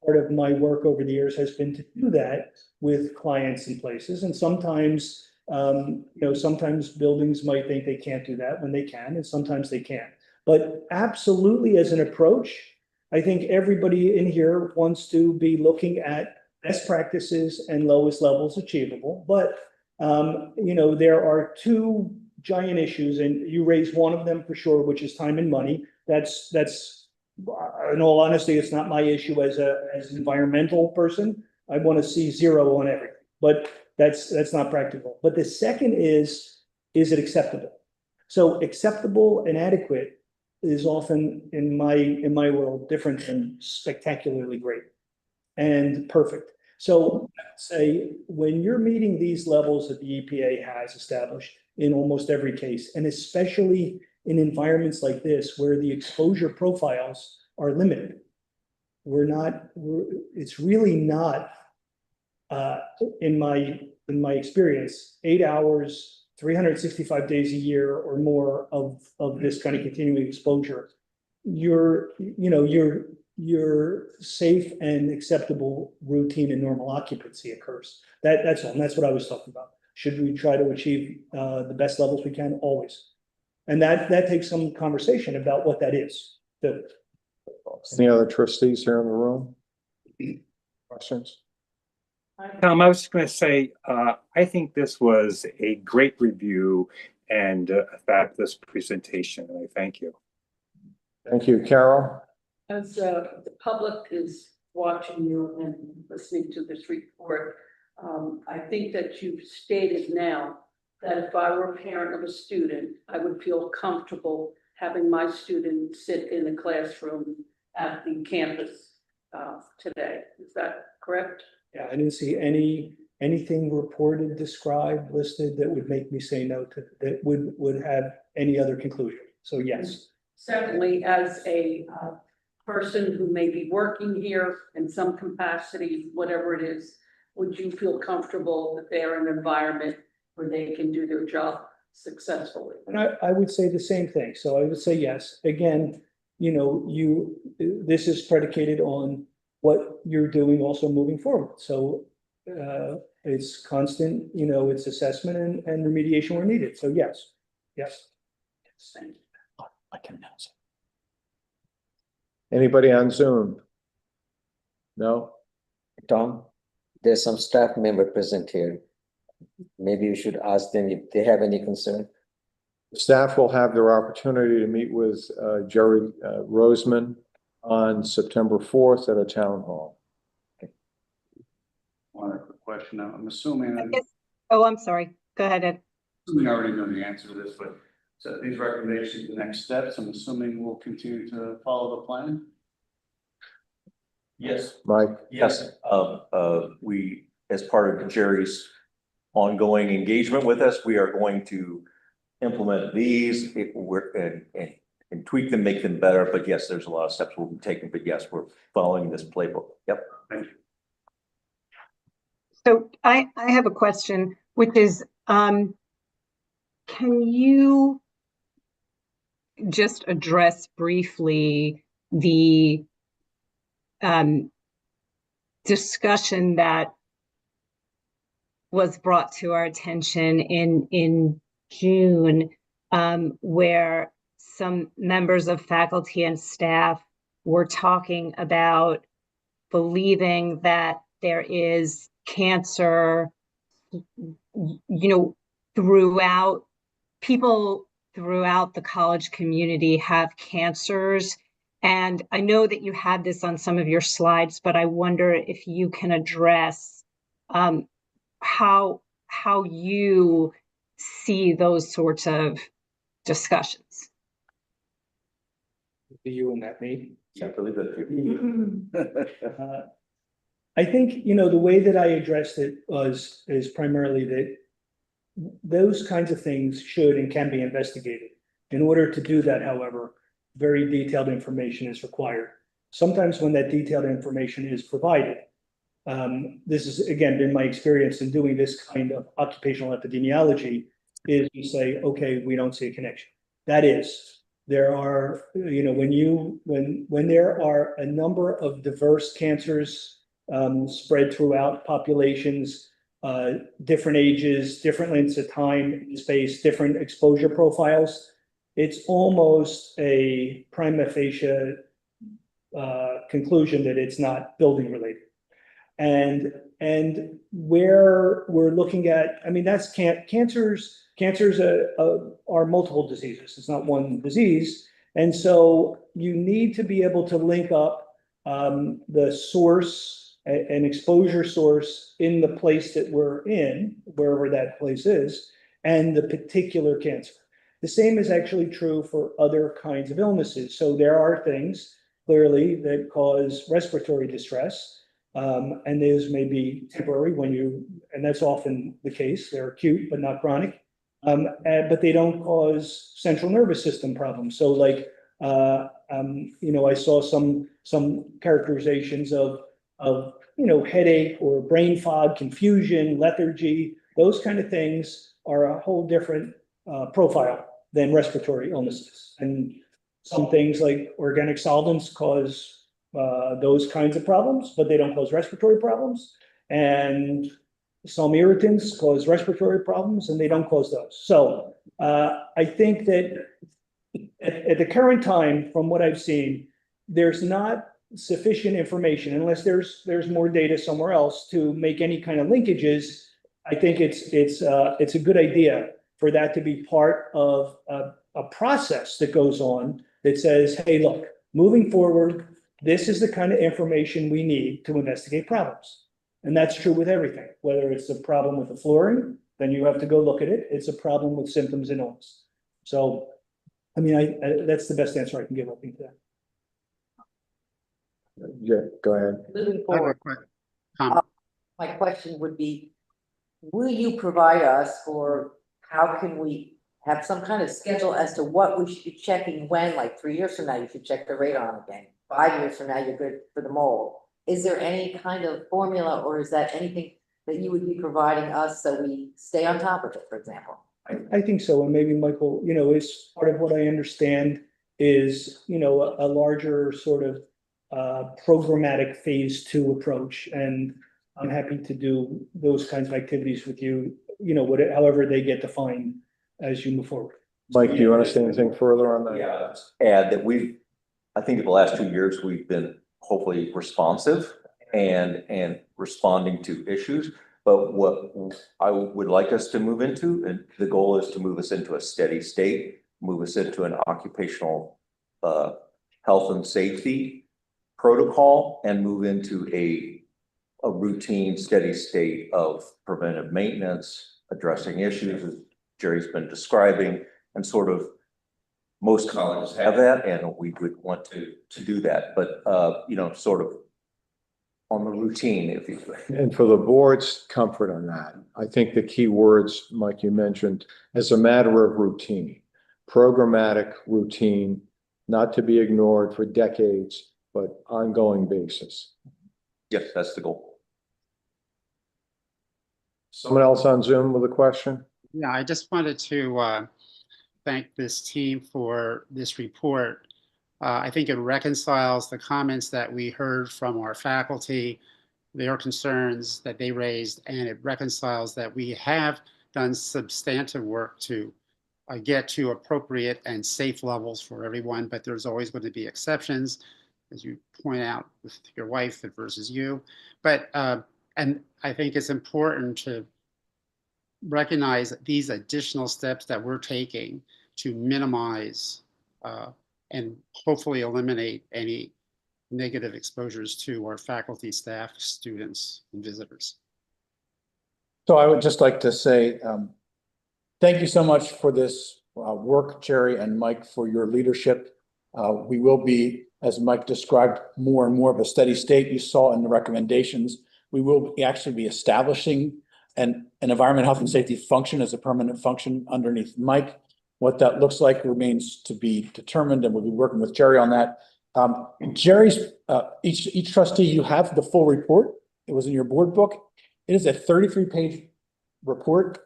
part of my work over the years has been to do that with clients and places. And sometimes, sometimes buildings might think they can't do that when they can, and sometimes they can't. But absolutely as an approach, I think everybody in here wants to be looking at best practices and lowest levels achievable. But, there are two giant issues, and you raised one of them for sure, which is time and money. That's in all honesty, it's not my issue as an environmental person. I want to see 0 on everything, but that's not practical. But the second is it acceptable? So acceptable and adequate is often in my world different than spectacularly great and perfect. So say, when you're meeting these levels that the EPA has established in almost every case, and especially in environments like this where the exposure profiles are limited. It's really not, in my experience, 8 hours, 365 days a year or more of this kind of continuing exposure. Your safe and acceptable routine and normal occupancy occurs. That's all, and that's what I was talking about. Should we try to achieve the best levels we can? Always. And that takes some conversation about what that is. Any other trustees here in the room? Questions? Tom, I was just going to say, I think this was a great review and a fabulous presentation, and I thank you. Thank you, Carol. As the public is watching you and listening to this report, I think that you've stated now that if I were a parent of a student, I would feel comfortable having my student sit in the classroom at the campus today. Is that correct? Yeah, I didn't see anything reported, described, listed that would make me say no to, that would have any other conclusion. So yes. Secondly, as a person who may be working here in some capacity, whatever it is, would you feel comfortable that they're in an environment where they can do their job successfully? And I would say the same thing. So I would say yes. Again, this is predicated on what you're doing also moving forward. So it's constant, it's assessment and remediation where needed. So yes. Thank you. I can announce Anybody on Zoom? No? Tom, there's some staff member present here. Maybe you should ask them if they have any concern. Staff will have their opportunity to meet with Jerry Roseman on September 4th at a town hall. One quick question. I'm assuming, I'm sorry. Go ahead, Ed. I already know the answer to this, but so these recommendations, the next steps, I'm assuming we'll continue to follow the plan. Yes. Mike? Yes, we, as part of Jerry's ongoing engagement with us, we are going to implement these and tweak them, make them better. But yes, there's a lot of steps we'll be taking, but yes, we're following this playbook. Yep. Thank you. So I have a question, which is, can you just address briefly the discussion that was brought to our attention in June, where some members of faculty and staff were talking about believing that there is cancer, throughout the college community have cancers. And I know that you had this on some of your slides, but I wonder if you can address how you see those sorts of discussions. You and that me. I believe that. I think, the way that I addressed it is primarily that those kinds of things should and can be investigated. In order to do that, however, very detailed information is required. Sometimes when that detailed information is provided, this has again been my experience in doing this kind of occupational epidemiology, is you say, okay, we don't see a connection. That is, there are, when there are a number of diverse cancers spread throughout populations, different ages, different lengths of time, space, different exposure profiles, it's almost a prima facie conclusion that it's not building related. And where we're looking at, that's cancers are multiple diseases. It's not one disease. And so you need to be able to link up the source, an exposure source in the place that we're in, wherever that place is, and the particular cancer. The same is actually true for other kinds of illnesses. So there are things clearly that cause respiratory distress. And those may be temporary and that's often the case. They're acute, but not chronic. But they don't cause central nervous system problems. So like, I saw some characterizations of, headache or brain fog, confusion, lethargy, those kind of things are a whole different profile than respiratory illnesses. And some things like organic solvents cause those kinds of problems, but they don't cause respiratory problems. And some irritants cause respiratory problems and they don't cause those. So I think that at the current time, from what I've seen, there's not sufficient information unless there's more data somewhere else to make any kind of linkages. I think it's a good idea for that to be part of a process that goes on that says, hey, look, moving forward, this is the kind of information we need to investigate problems. And that's true with everything, whether it's a problem with the flooring, then you have to go look at it. It's a problem with symptoms and illness. So, I mean, that's the best answer I can give, I think, to that. Yeah, go ahead. Moving I have a forward, quick comment. my question would be, will you provide us, or how can we have some kind of schedule as to what we should be checking when, like 3 years from now, you should check the radon again. 5 years from now, you're good for the mold. Is there any kind of formula, or is that anything that you would be providing us so we stay on top of it, for example? I think so, and maybe Michael, is part of what I understand is, a larger sort of programmatic phase 2 approach, and I'm happy to do those kinds of activities with you, however they get defined as you move forward. Mike, do you want to say anything further on that? Yeah, add that I think in the last 2 years, we've been hopefully responsive and responding to issues. But what I would like us to move into, and the goal is to move us into a steady state, move us into an occupational health and safety protocol, and move into a routine, steady state of preventive maintenance, addressing issues as Jerry's been describing, and sort of most colleges have that, and we would want to do that, but sort of on the routine, if you will. And for the board's comfort on that, I think the key words, Mike, you mentioned, as a matter of routine, programmatic routine, not to be ignored for decades, but ongoing basis. Yes, that's the goal. Someone else on Zoom with a question? Yeah, I just wanted to thank this team for this report. I think it reconciles the comments that we heard from our faculty, their concerns that they raised, and it reconciles that we have done substantive work to get to appropriate and safe levels for everyone, but there's always going to be exceptions, as you point out with your wife versus you. But, and I think it's important to recognize these additional steps that we're taking to minimize and hopefully eliminate any negative exposures to our faculty, staff, students, and visitors. So I would just like to say, thank you so much for this work, Jerry and Mike, for your leadership. We will be, as Mike described, more and more of a steady state. You saw in the recommendations, we will actually be establishing an environment, health, and safety function as a permanent function underneath Mike. What that looks like remains to be determined, and we'll be working with Jerry on that. Jerry's, each trustee, you have the full report. It was in your board book. It is a 33-page report.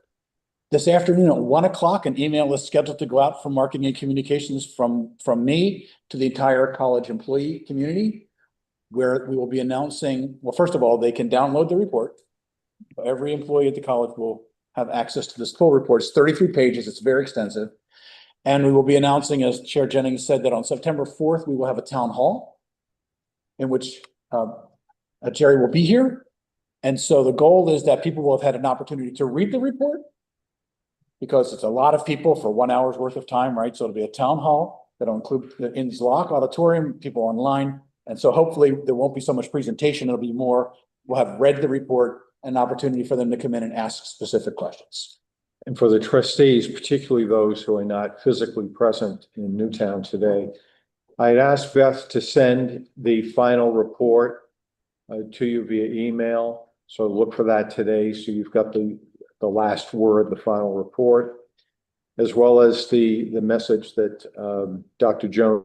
This afternoon at 1 o'clock, an email is scheduled to go out from marketing and communications from me to the entire college employee community, where we will be announcing, well, first of all, they can download the report. Every employee at the college will have access to this full report. It's 33 pages. It's very extensive. And we will be announcing, as Chair Jennings said, that on September 4th, we will have a town hall in which Jerry will be here. And so the goal is that people will have had an opportunity to read the report, because it's a lot of people for 1 hour's worth of time, right? So it'll be a town hall that'll include the Inns Lock Auditorium, people online. And so hopefully there won't be so much presentation. It'll be more, we'll have read the report, an opportunity for them to come in and ask specific questions. And for the trustees, particularly those who are not physically present in Newtown today, I'd asked Beth to send the final report to you via email. So look for that today. So you've got the last word, the final report, as well as the message that Dr. Jones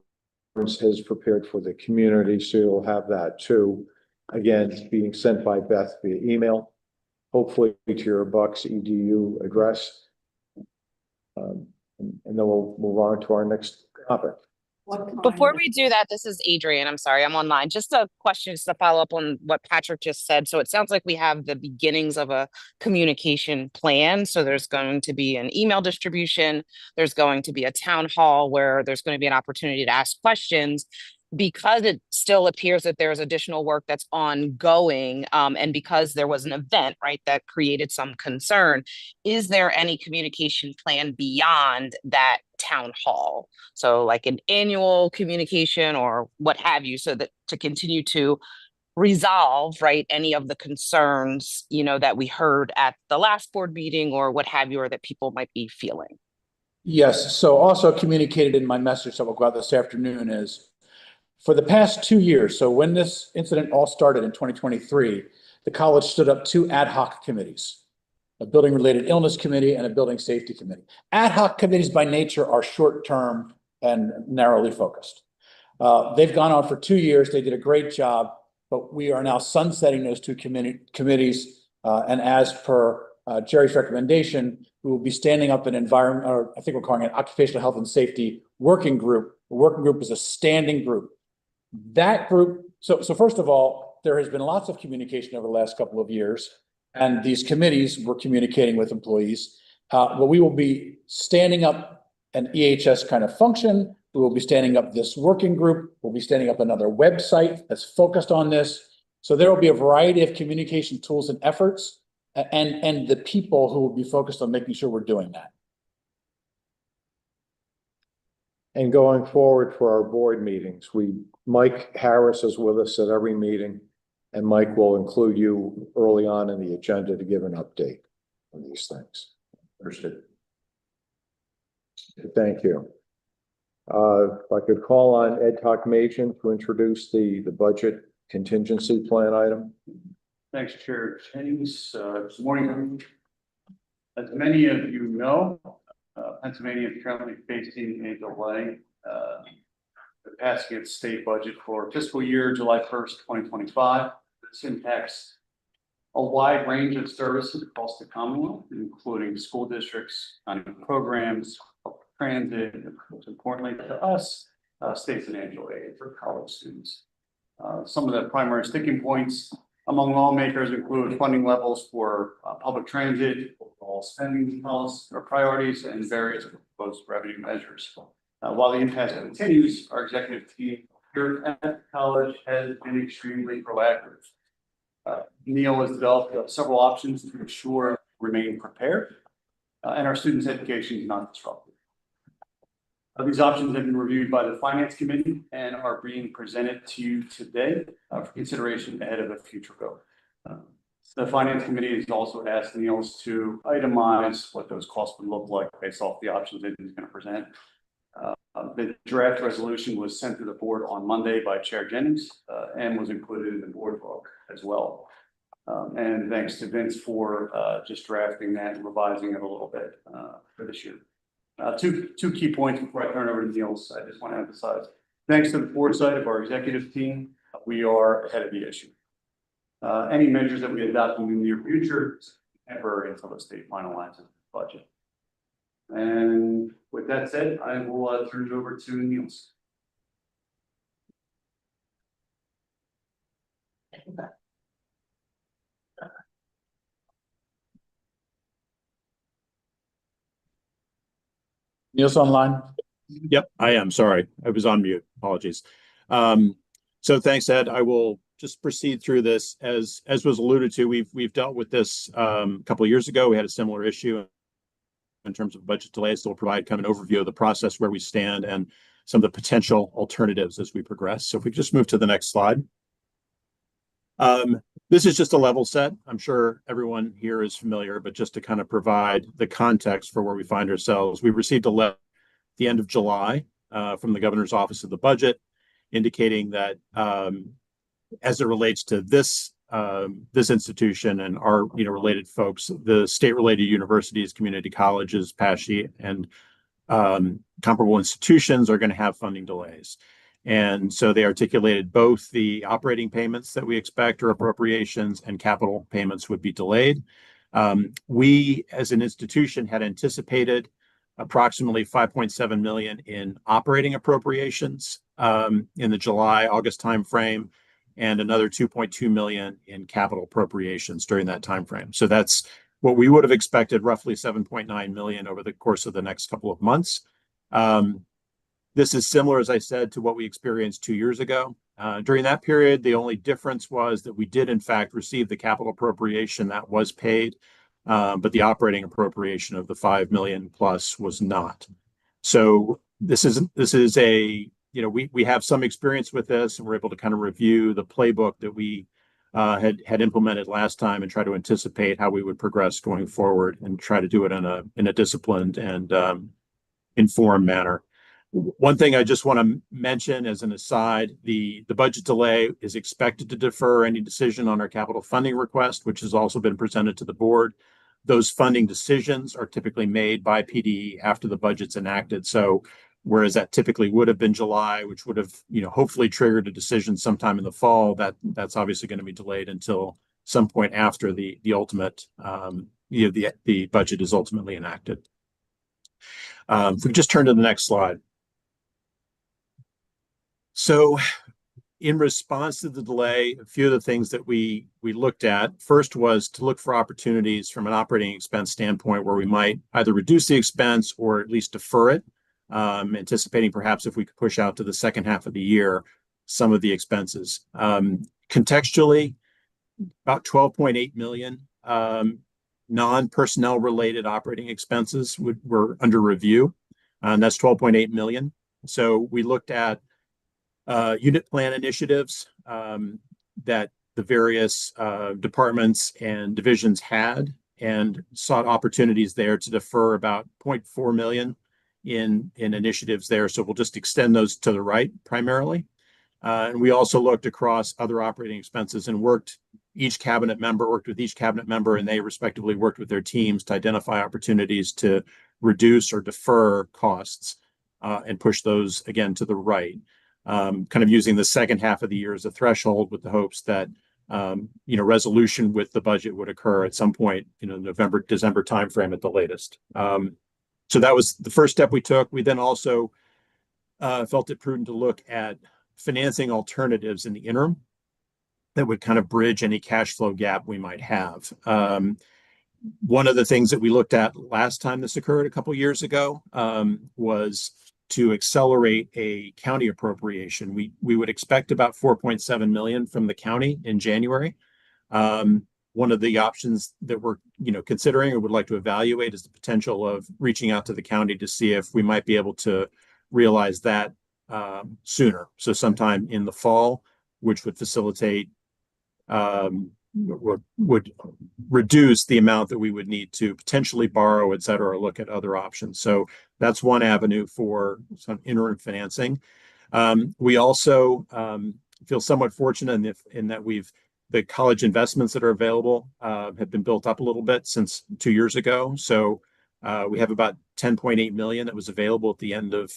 has prepared for the community. So you'll have that too. Again, being sent by Beth via email, hopefully to your Bucks EDU address. And then we'll move on to our next topic. Before we do that, this is Adrian. I'm sorry, I'm online. Just a question, just to follow up on what Patrick just said. So it sounds like we have the beginnings of a communication plan. So there's going to be an email distribution. There's going to be a town hall where there's going to be an opportunity to ask questions. Because it still appears that there's additional work that's ongoing, and because there was an event, right, that created some concern, is there any communication plan beyond that town hall? So like an annual communication or what have you, so that to continue to resolve, right, any of the concerns, you know, that we heard at the last board meeting or what have you, or that people might be feeling? Yes, so also communicated in my message that will go out this afternoon is, for the past 2 years, so when this incident all started in 2023, the college stood up 2 ad hoc committees, a building-related illness committee and a building safety committee. Ad hoc committees by nature are short-term and narrowly focused. They've gone on for 2 years. They did a great job, but we are now sunsetting those 2 committees. And as per Jerry's recommendation, we will be standing up an environment, or I think we're calling it occupational health and safety working group. The working group is a standing group. That group, so first of all, there has been lots of communication over the last couple of years, and these committees were communicating with employees. But we will be standing up an EHS kind of function. We will be standing up this working group. We'll be standing up another website that's focused on this. So there will be a variety of communication tools and efforts, and the people who will be focused on making sure we're doing that. And going forward for our board meetings, Mike Harris is with us at every meeting, and Mike will include you early on in the agenda to give an update on these things. Understood. Thank you. If I could call on Ed Talkmajian to introduce the budget contingency plan item. Thanks, Chair Jennings. Good morning. As many of you know, Pennsylvania is currently facing a delay. The passing of state budget for fiscal year July 1st, 2025. This impacts a wide range of services across the Commonwealth, including school districts, county programs, public transit, and most importantly to us, state financial aid for college students. Some of the primary sticking points among lawmakers include funding levels for public transit, overall spending policies or priorities, and various proposed revenue measures. While the impasse continues, our executive team here at the college has been extremely proactive. Neil has developed several options to ensure we remain prepared and our students' education is not disrupted. These options have been reviewed by the Finance Committee and are being presented to you today for consideration ahead of a future vote. The Finance Committee has also asked Niels to itemize what those costs would look like based off the options that he's going to present. The draft resolution was sent to the board on Monday by Chair Jennings and was included in the board book as well. And thanks to Vince for just drafting that and revising it a little bit for this year. Two key points before I turn it over to Niels. I just want to emphasize, thanks to the foresight of our executive team, we are ahead of the issue. Any measures that we adopt in the near future is temporary until the state finalizes the budget. And with that said, I will turn it over to Niels. Niels online? Yep, I am. Sorry, I was on mute. Apologies. So thanks, Ed. I will just proceed through this. As was alluded to, we've dealt with this a couple of years ago. We had a similar issue in terms of budget delays. So we'll provide kind of an overview of the process, where we stand, and some of the potential alternatives as we progress. So if we just move to the next slide. This is just a level set. I'm sure everyone here is familiar, but just to kind of provide the context for where we find ourselves, we received a letter at the end of July from the Governor's Office of the Budget, indicating that as it relates to this this institution and our related folks, the state-related universities, community colleges, PASHE, and comparable institutions are going to have funding delays. And so they articulated both the operating payments that we expect or appropriations and capital payments would be delayed. We, as an institution, had anticipated approximately 5.7 million in operating appropriations in the July-August timeframe, and another 2.2 million in capital appropriations during that timeframe. So that's what we would have expected, roughly 7.9 million over the course of the next couple of months. This is similar, as I said, to what we experienced 2 years ago. During that period, the only difference was that we did, in fact, receive the capital appropriation that was paid, but the operating appropriation of the 5 million plus was not. So this is a, we have some experience with this, and we're able to kind of review the playbook that we had implemented last time and try to anticipate how we would progress going forward and try to do it in a disciplined and informed manner. One thing I just want to mention as an aside, the budget delay is expected to defer any decision on our capital funding request, which has also been presented to the board. Those funding decisions are typically made by PDE after the budget's enacted. So whereas that typically would have been July, which would have, hopefully triggered a decision sometime in the fall, that's obviously going to be delayed until some point after the ultimate, the budget is ultimately enacted. If we just turn to the next slide. So in response to the delay, a few of the things that we looked at, first was to look for opportunities from an operating expense standpoint where we might either reduce the expense or at least defer it, anticipating perhaps if we could push out to the second half of the year some of the expenses. Contextually, about 12.8 million non-personnel related operating expenses were under review, and that's 12.8 million. So we looked at unit plan initiatives that the various departments and divisions had, and sought opportunities there to defer about 0.4 million in initiatives there. So we'll just extend those to the right primarily. And we also looked across other operating expenses and worked with each cabinet member, and they respectively worked with their teams to identify opportunities to reduce or defer costs and push those again to the right. Kind of using the second half of the year as a threshold with the hopes that, resolution with the budget would occur at some point, November, December timeframe at the latest. So that was the first step we took. We then also felt it prudent to look at financing alternatives in the interim that would kind of bridge any cash flow gap we might have. One of the things that we looked at last time this occurred a couple years ago was to accelerate a county appropriation. We would expect about 4.7 million from the county in January. One of the options that we're considering or would like to evaluate is the potential of reaching out to the county to see if we might be able to realize that sooner. So sometime in the fall, which would facilitate would reduce the amount that we would need to potentially borrow, et cetera, or look at other options. So that's one avenue for some interim financing. We also feel somewhat fortunate in that the college investments that are available have been built up a little bit since 2 years ago. So we have about 10.8 million that was available at the end of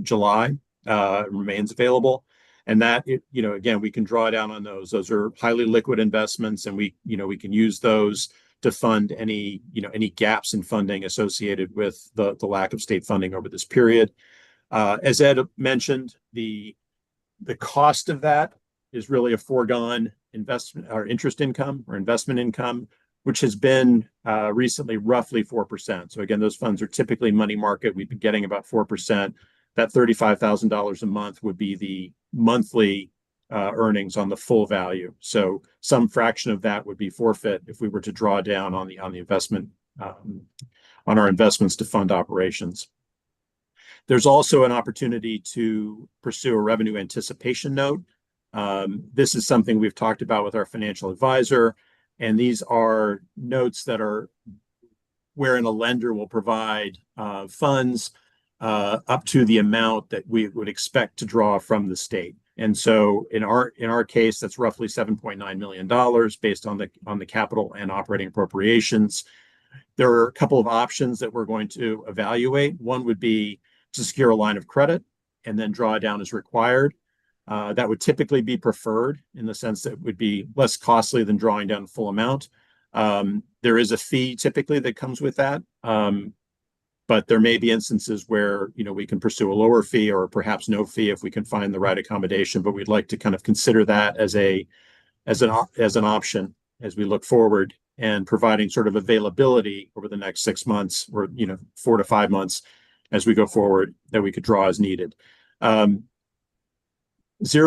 July, remains available. And that, again, we can draw down on those. Those are highly liquid investments, and we can use those to fund any gaps in funding associated with the lack of state funding over this period. As Ed mentioned, the cost of that is really a foregone investment or interest income or investment income, which has been recently roughly 4%. So again, those funds are typically money market. We've been getting about 4%. That $35,000 a month would be the monthly earnings on the full value. So some fraction of that would be forfeit if we were to draw down on the investment on our investments to fund operations. There's also an opportunity to pursue a revenue anticipation note. This is something we've talked about with our financial advisor, and these are notes that are wherein a lender will provide funds up to the amount that we would expect to draw from the state. And so in our case, that's roughly $7.9 million based on the capital and operating appropriations. There are a couple of options that we're going to evaluate. One would be to secure a line of credit and then draw down as required. That would typically be preferred in the sense that it would be less costly than drawing down the full amount. There is a fee typically that comes with that. But there may be instances where, we can pursue a lower fee or perhaps no fee if we can find the right accommodation, but we'd like to kind of consider that as an option as we look forward, and providing sort of availability over the next 6 months or, 4 to 5 months as we go forward that we could draw as needed. 0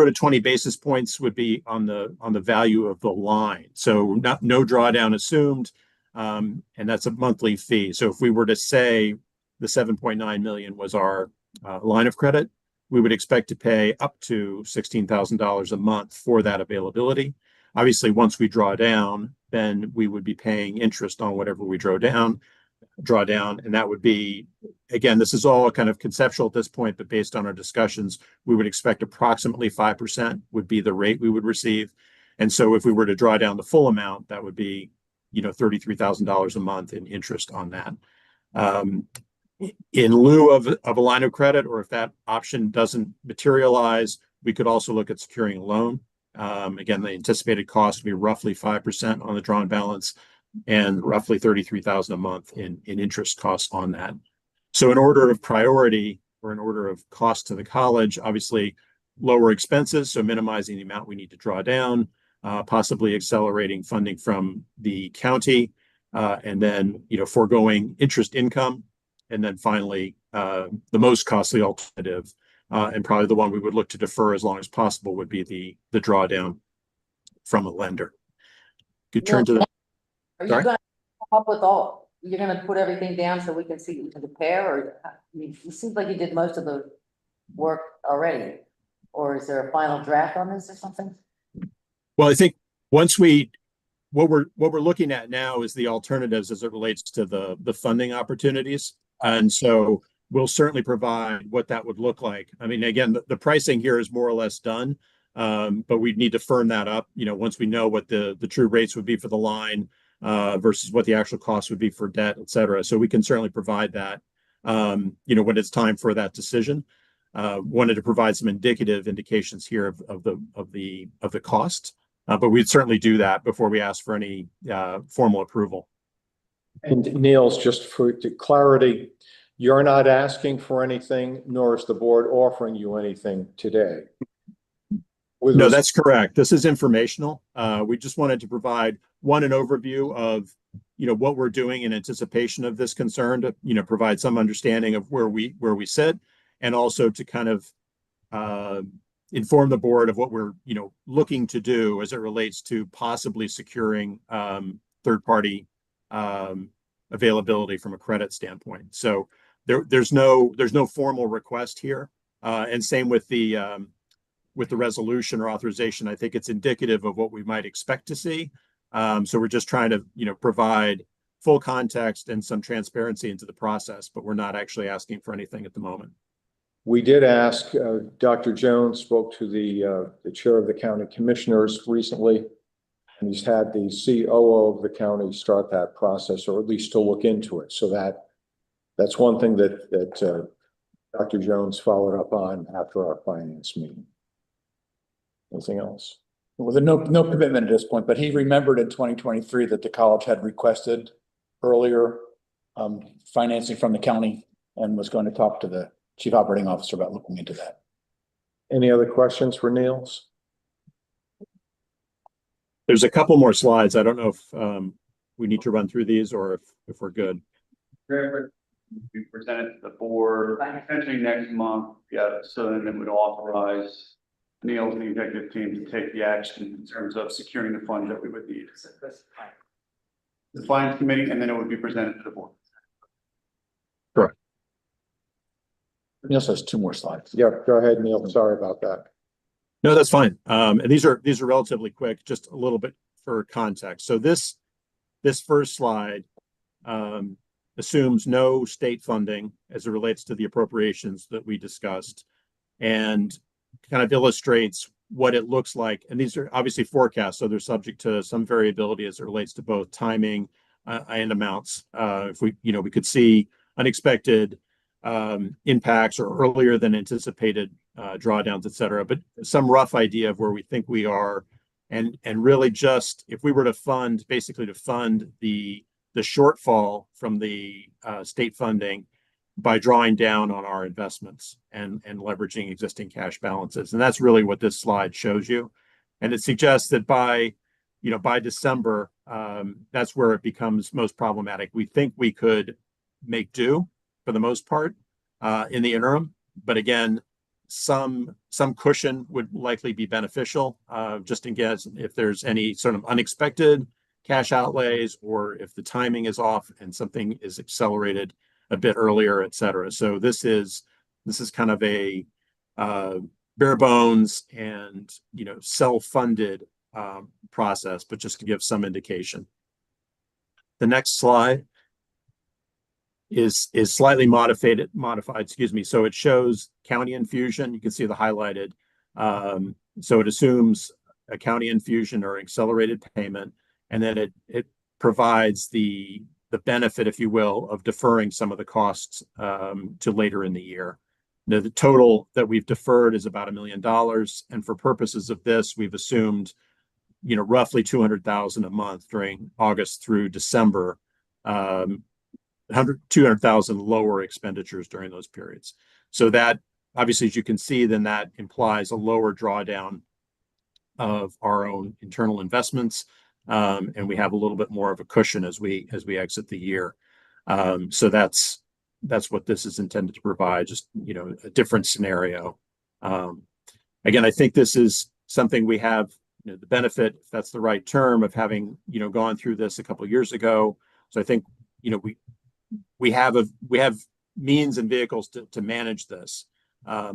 to 20 basis points would be on the value of the line. So no drawdown assumed. And that's a monthly fee. So if we were to say the $7.9 million was our line of credit, we would expect to pay up to $16,000 a month for that availability. Obviously, once we draw down, then we would be paying interest on whatever we draw down, and that would be, again, this is all kind of conceptual at this point, but based on our discussions, we would expect approximately 5% would be the rate we would receive. And so if we were to draw down the full amount, that would be, $33,000 a month in interest on that. In lieu of a line of credit, or if that option doesn't materialize, we could also look at securing a loan. Again, the anticipated cost would be roughly 5% on the drawn balance and roughly $33,000 a month in interest costs on that. So in order of priority, or in order of cost to the college, obviously lower expenses, so minimizing the amount we need to draw down, possibly accelerating funding from the county, and then, foregoing interest income. And then finally, the most costly alternative, and probably the one we would look to defer as long as possible, would be the drawdown from a lender. Could turn to the. Are you gonna come up with you're gonna put everything down so we can see, we can compare, or, it seems like you did most of the work already. Or is there a final draft on this or something? Well, I think what we're looking at now is the alternatives as it relates to the funding opportunities. And so we'll certainly provide what that would look like. I mean, again, the pricing here is more or less done, but we'd need to firm that up, once we know what the true rates would be for the line versus what the actual cost would be for debt, et cetera. So we can certainly provide that, when it's time for that decision. Wanted to provide some indications here of the cost, but we'd certainly do that before we ask for any formal approval. And Niels, just for clarity, you're not asking for anything, nor is the board offering you anything today. No, that's correct. This is informational. We just wanted to provide an overview of, what we're doing in anticipation of this concern, to, provide some understanding of where we sit, and also to kind of inform the board of what we're, looking to do as it relates to possibly securing third-party availability from a credit standpoint. So there's no formal request here, and same with the resolution or authorization. I think it's indicative of what we might expect to see. So we're just trying to, provide full context and some transparency into the process, but we're not actually asking for anything at the moment. We did ask, Dr. Jones spoke to the chair of the county commissioners recently, and he's had the COO of the county start that process, or at least to look into it. So that's one thing that Dr. Jones followed up on after our finance meeting. Anything else? Well, there's no commitment at this point, but he remembered in 2023 that the college had requested earlier financing from the county, and was going to talk to the chief operating officer about looking into that. Any other questions for Niels? There's a couple more slides. I don't know if we need to run through these or if we're good. We presented to the board potentially next month. Yeah, so then it would authorize Niels and the executive team to take the action in terms of securing the funds that we would need. The finance committee, and then it would be presented to the board. Correct. Niels has 2 more slides. Yeah, go ahead, Neil. Sorry about that. No, that's fine. And these are relatively quick, just a little bit for context. So this first slide assumes no state funding as it relates to the appropriations that we discussed. And kind of illustrates what it looks like. And these are obviously forecasts, so they're subject to some variability as it relates to both timing and amounts. If we, we could see unexpected impacts or earlier than anticipated drawdowns, et cetera, but some rough idea of where we think we are. And really just, if we were to fund the shortfall from the state funding by drawing down on our investments and leveraging existing cash balances. And that's really what this slide shows you. And it suggests that by December, that's where it becomes most problematic. We think we could make do for the most part in the interim, but again, some cushion would likely be beneficial, just in case if there's any sort of unexpected cash outlays, or if the timing is off and something is accelerated a bit earlier, et cetera. So this is kind of a bare bones and self-funded process, but just to give some indication. The next slide is slightly modified, excuse me. So it shows county infusion. You can see the highlighted. So it assumes a county infusion or accelerated payment, and then it provides the benefit, if you will, of deferring some of the costs to later in the year. Now, the total that we've deferred is about $1 million, and for purposes of this, we've assumed, roughly $200,000 a month during August through December, 200,000 lower expenditures during those periods. So that, obviously, as you can see, then that implies a lower drawdown of our own internal investments. And we have a little bit more of a cushion as we exit the year. So that's what this is intended to provide, just a different scenario. Again, I think this is something we have the benefit, if that's the right term, of having gone through this a couple of years ago. So I think we have means and vehicles to manage this.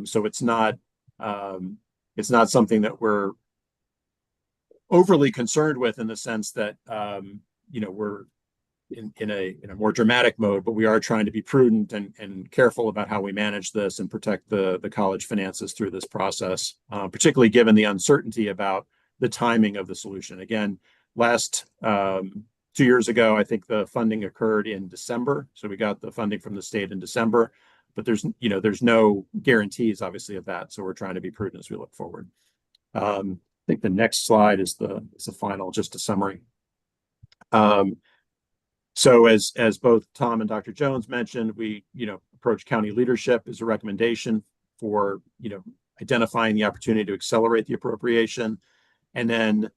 So it's not something that we're overly concerned with, in the sense that we're in a more dramatic mode, but we are trying to be prudent and careful about how we manage this and protect the college finances through this process, particularly given the uncertainty about the timing of the solution. Again, last 2 years ago, I think the funding occurred in December, so we got the funding from the state in December, but there's no guarantees, obviously, of that, so we're trying to be prudent as we look forward. I think the next slide is the final, just a summary. So as both Tom and Dr. Jones mentioned, we approach county leadership as a recommendation for identifying the opportunity to accelerate the appropriation, and then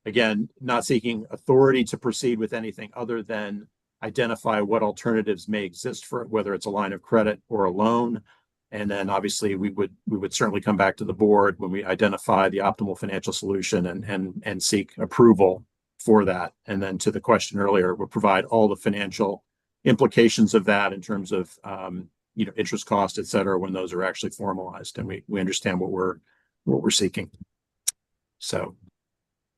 again, not seeking authority to proceed with anything other than identify what alternatives may exist for it, whether it's a line of credit or a loan. And then obviously we would certainly come back to the board when we identify the optimal financial solution and seek approval for that. And then to the question earlier, we'll provide all the financial implications of that in terms of interest cost, et cetera, when those are actually formalized and we understand what we're seeking. So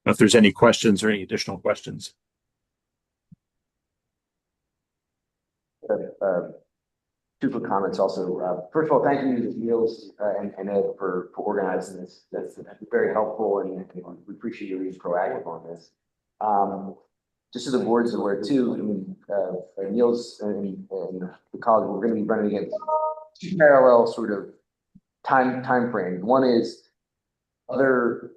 if there's any questions or any additional questions. Two quick comments also. First of all, thank you, Niels and Ed, for organizing this. That's very helpful, and we appreciate you being proactive on this. Just so the board's aware too, I mean, Niels and the college, we're going to be running against two parallel sort of time frames. One is other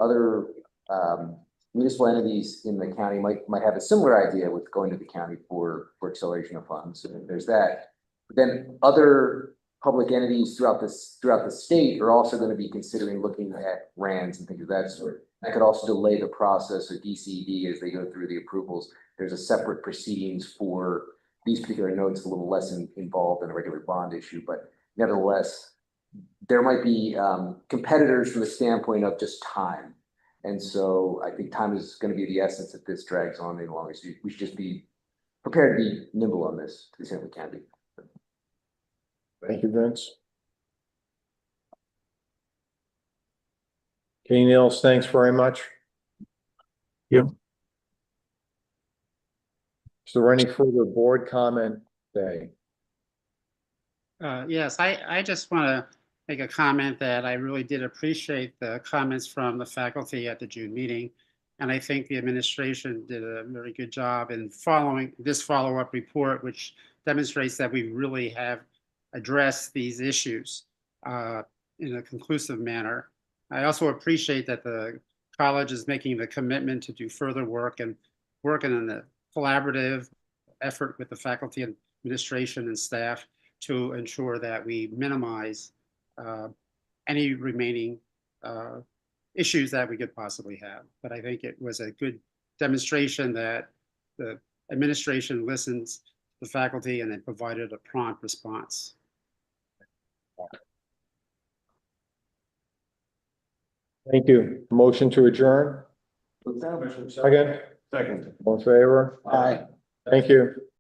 municipal entities in the county might have a similar idea with going to the county for acceleration of funds. So there's that. But then other public entities throughout the state are also going to be considering looking at RANs and things of that sort. That could also delay the process of DCD as they go through the approvals. There's a separate proceedings for these particular notes, a little less involved than a regular bond issue, but nevertheless, there might be competitors from the standpoint of just time. And so I think time is going to be the essence if this drags on any longer. So we should just be prepared to be nimble on this to the extent we can be. Thank you, Vince. Okay, Niels, thanks very much. Yep. Is there any further board comment today? Yes, I just want to make a comment that I really did appreciate the comments from the faculty at the June meeting. And I think the administration did a very good job in following this follow-up report, which demonstrates that we really have addressed these issues in a conclusive manner. I also appreciate that the college is making the commitment to do further work and working in a collaborative effort with the faculty and administration and staff to ensure that we minimize any remaining issues that we could possibly have. But I think it was a good demonstration that the administration listens to the faculty and then provided a prompt response. Thank you. Motion to adjourn? Again? Second. All in favor? Aye. Thank you.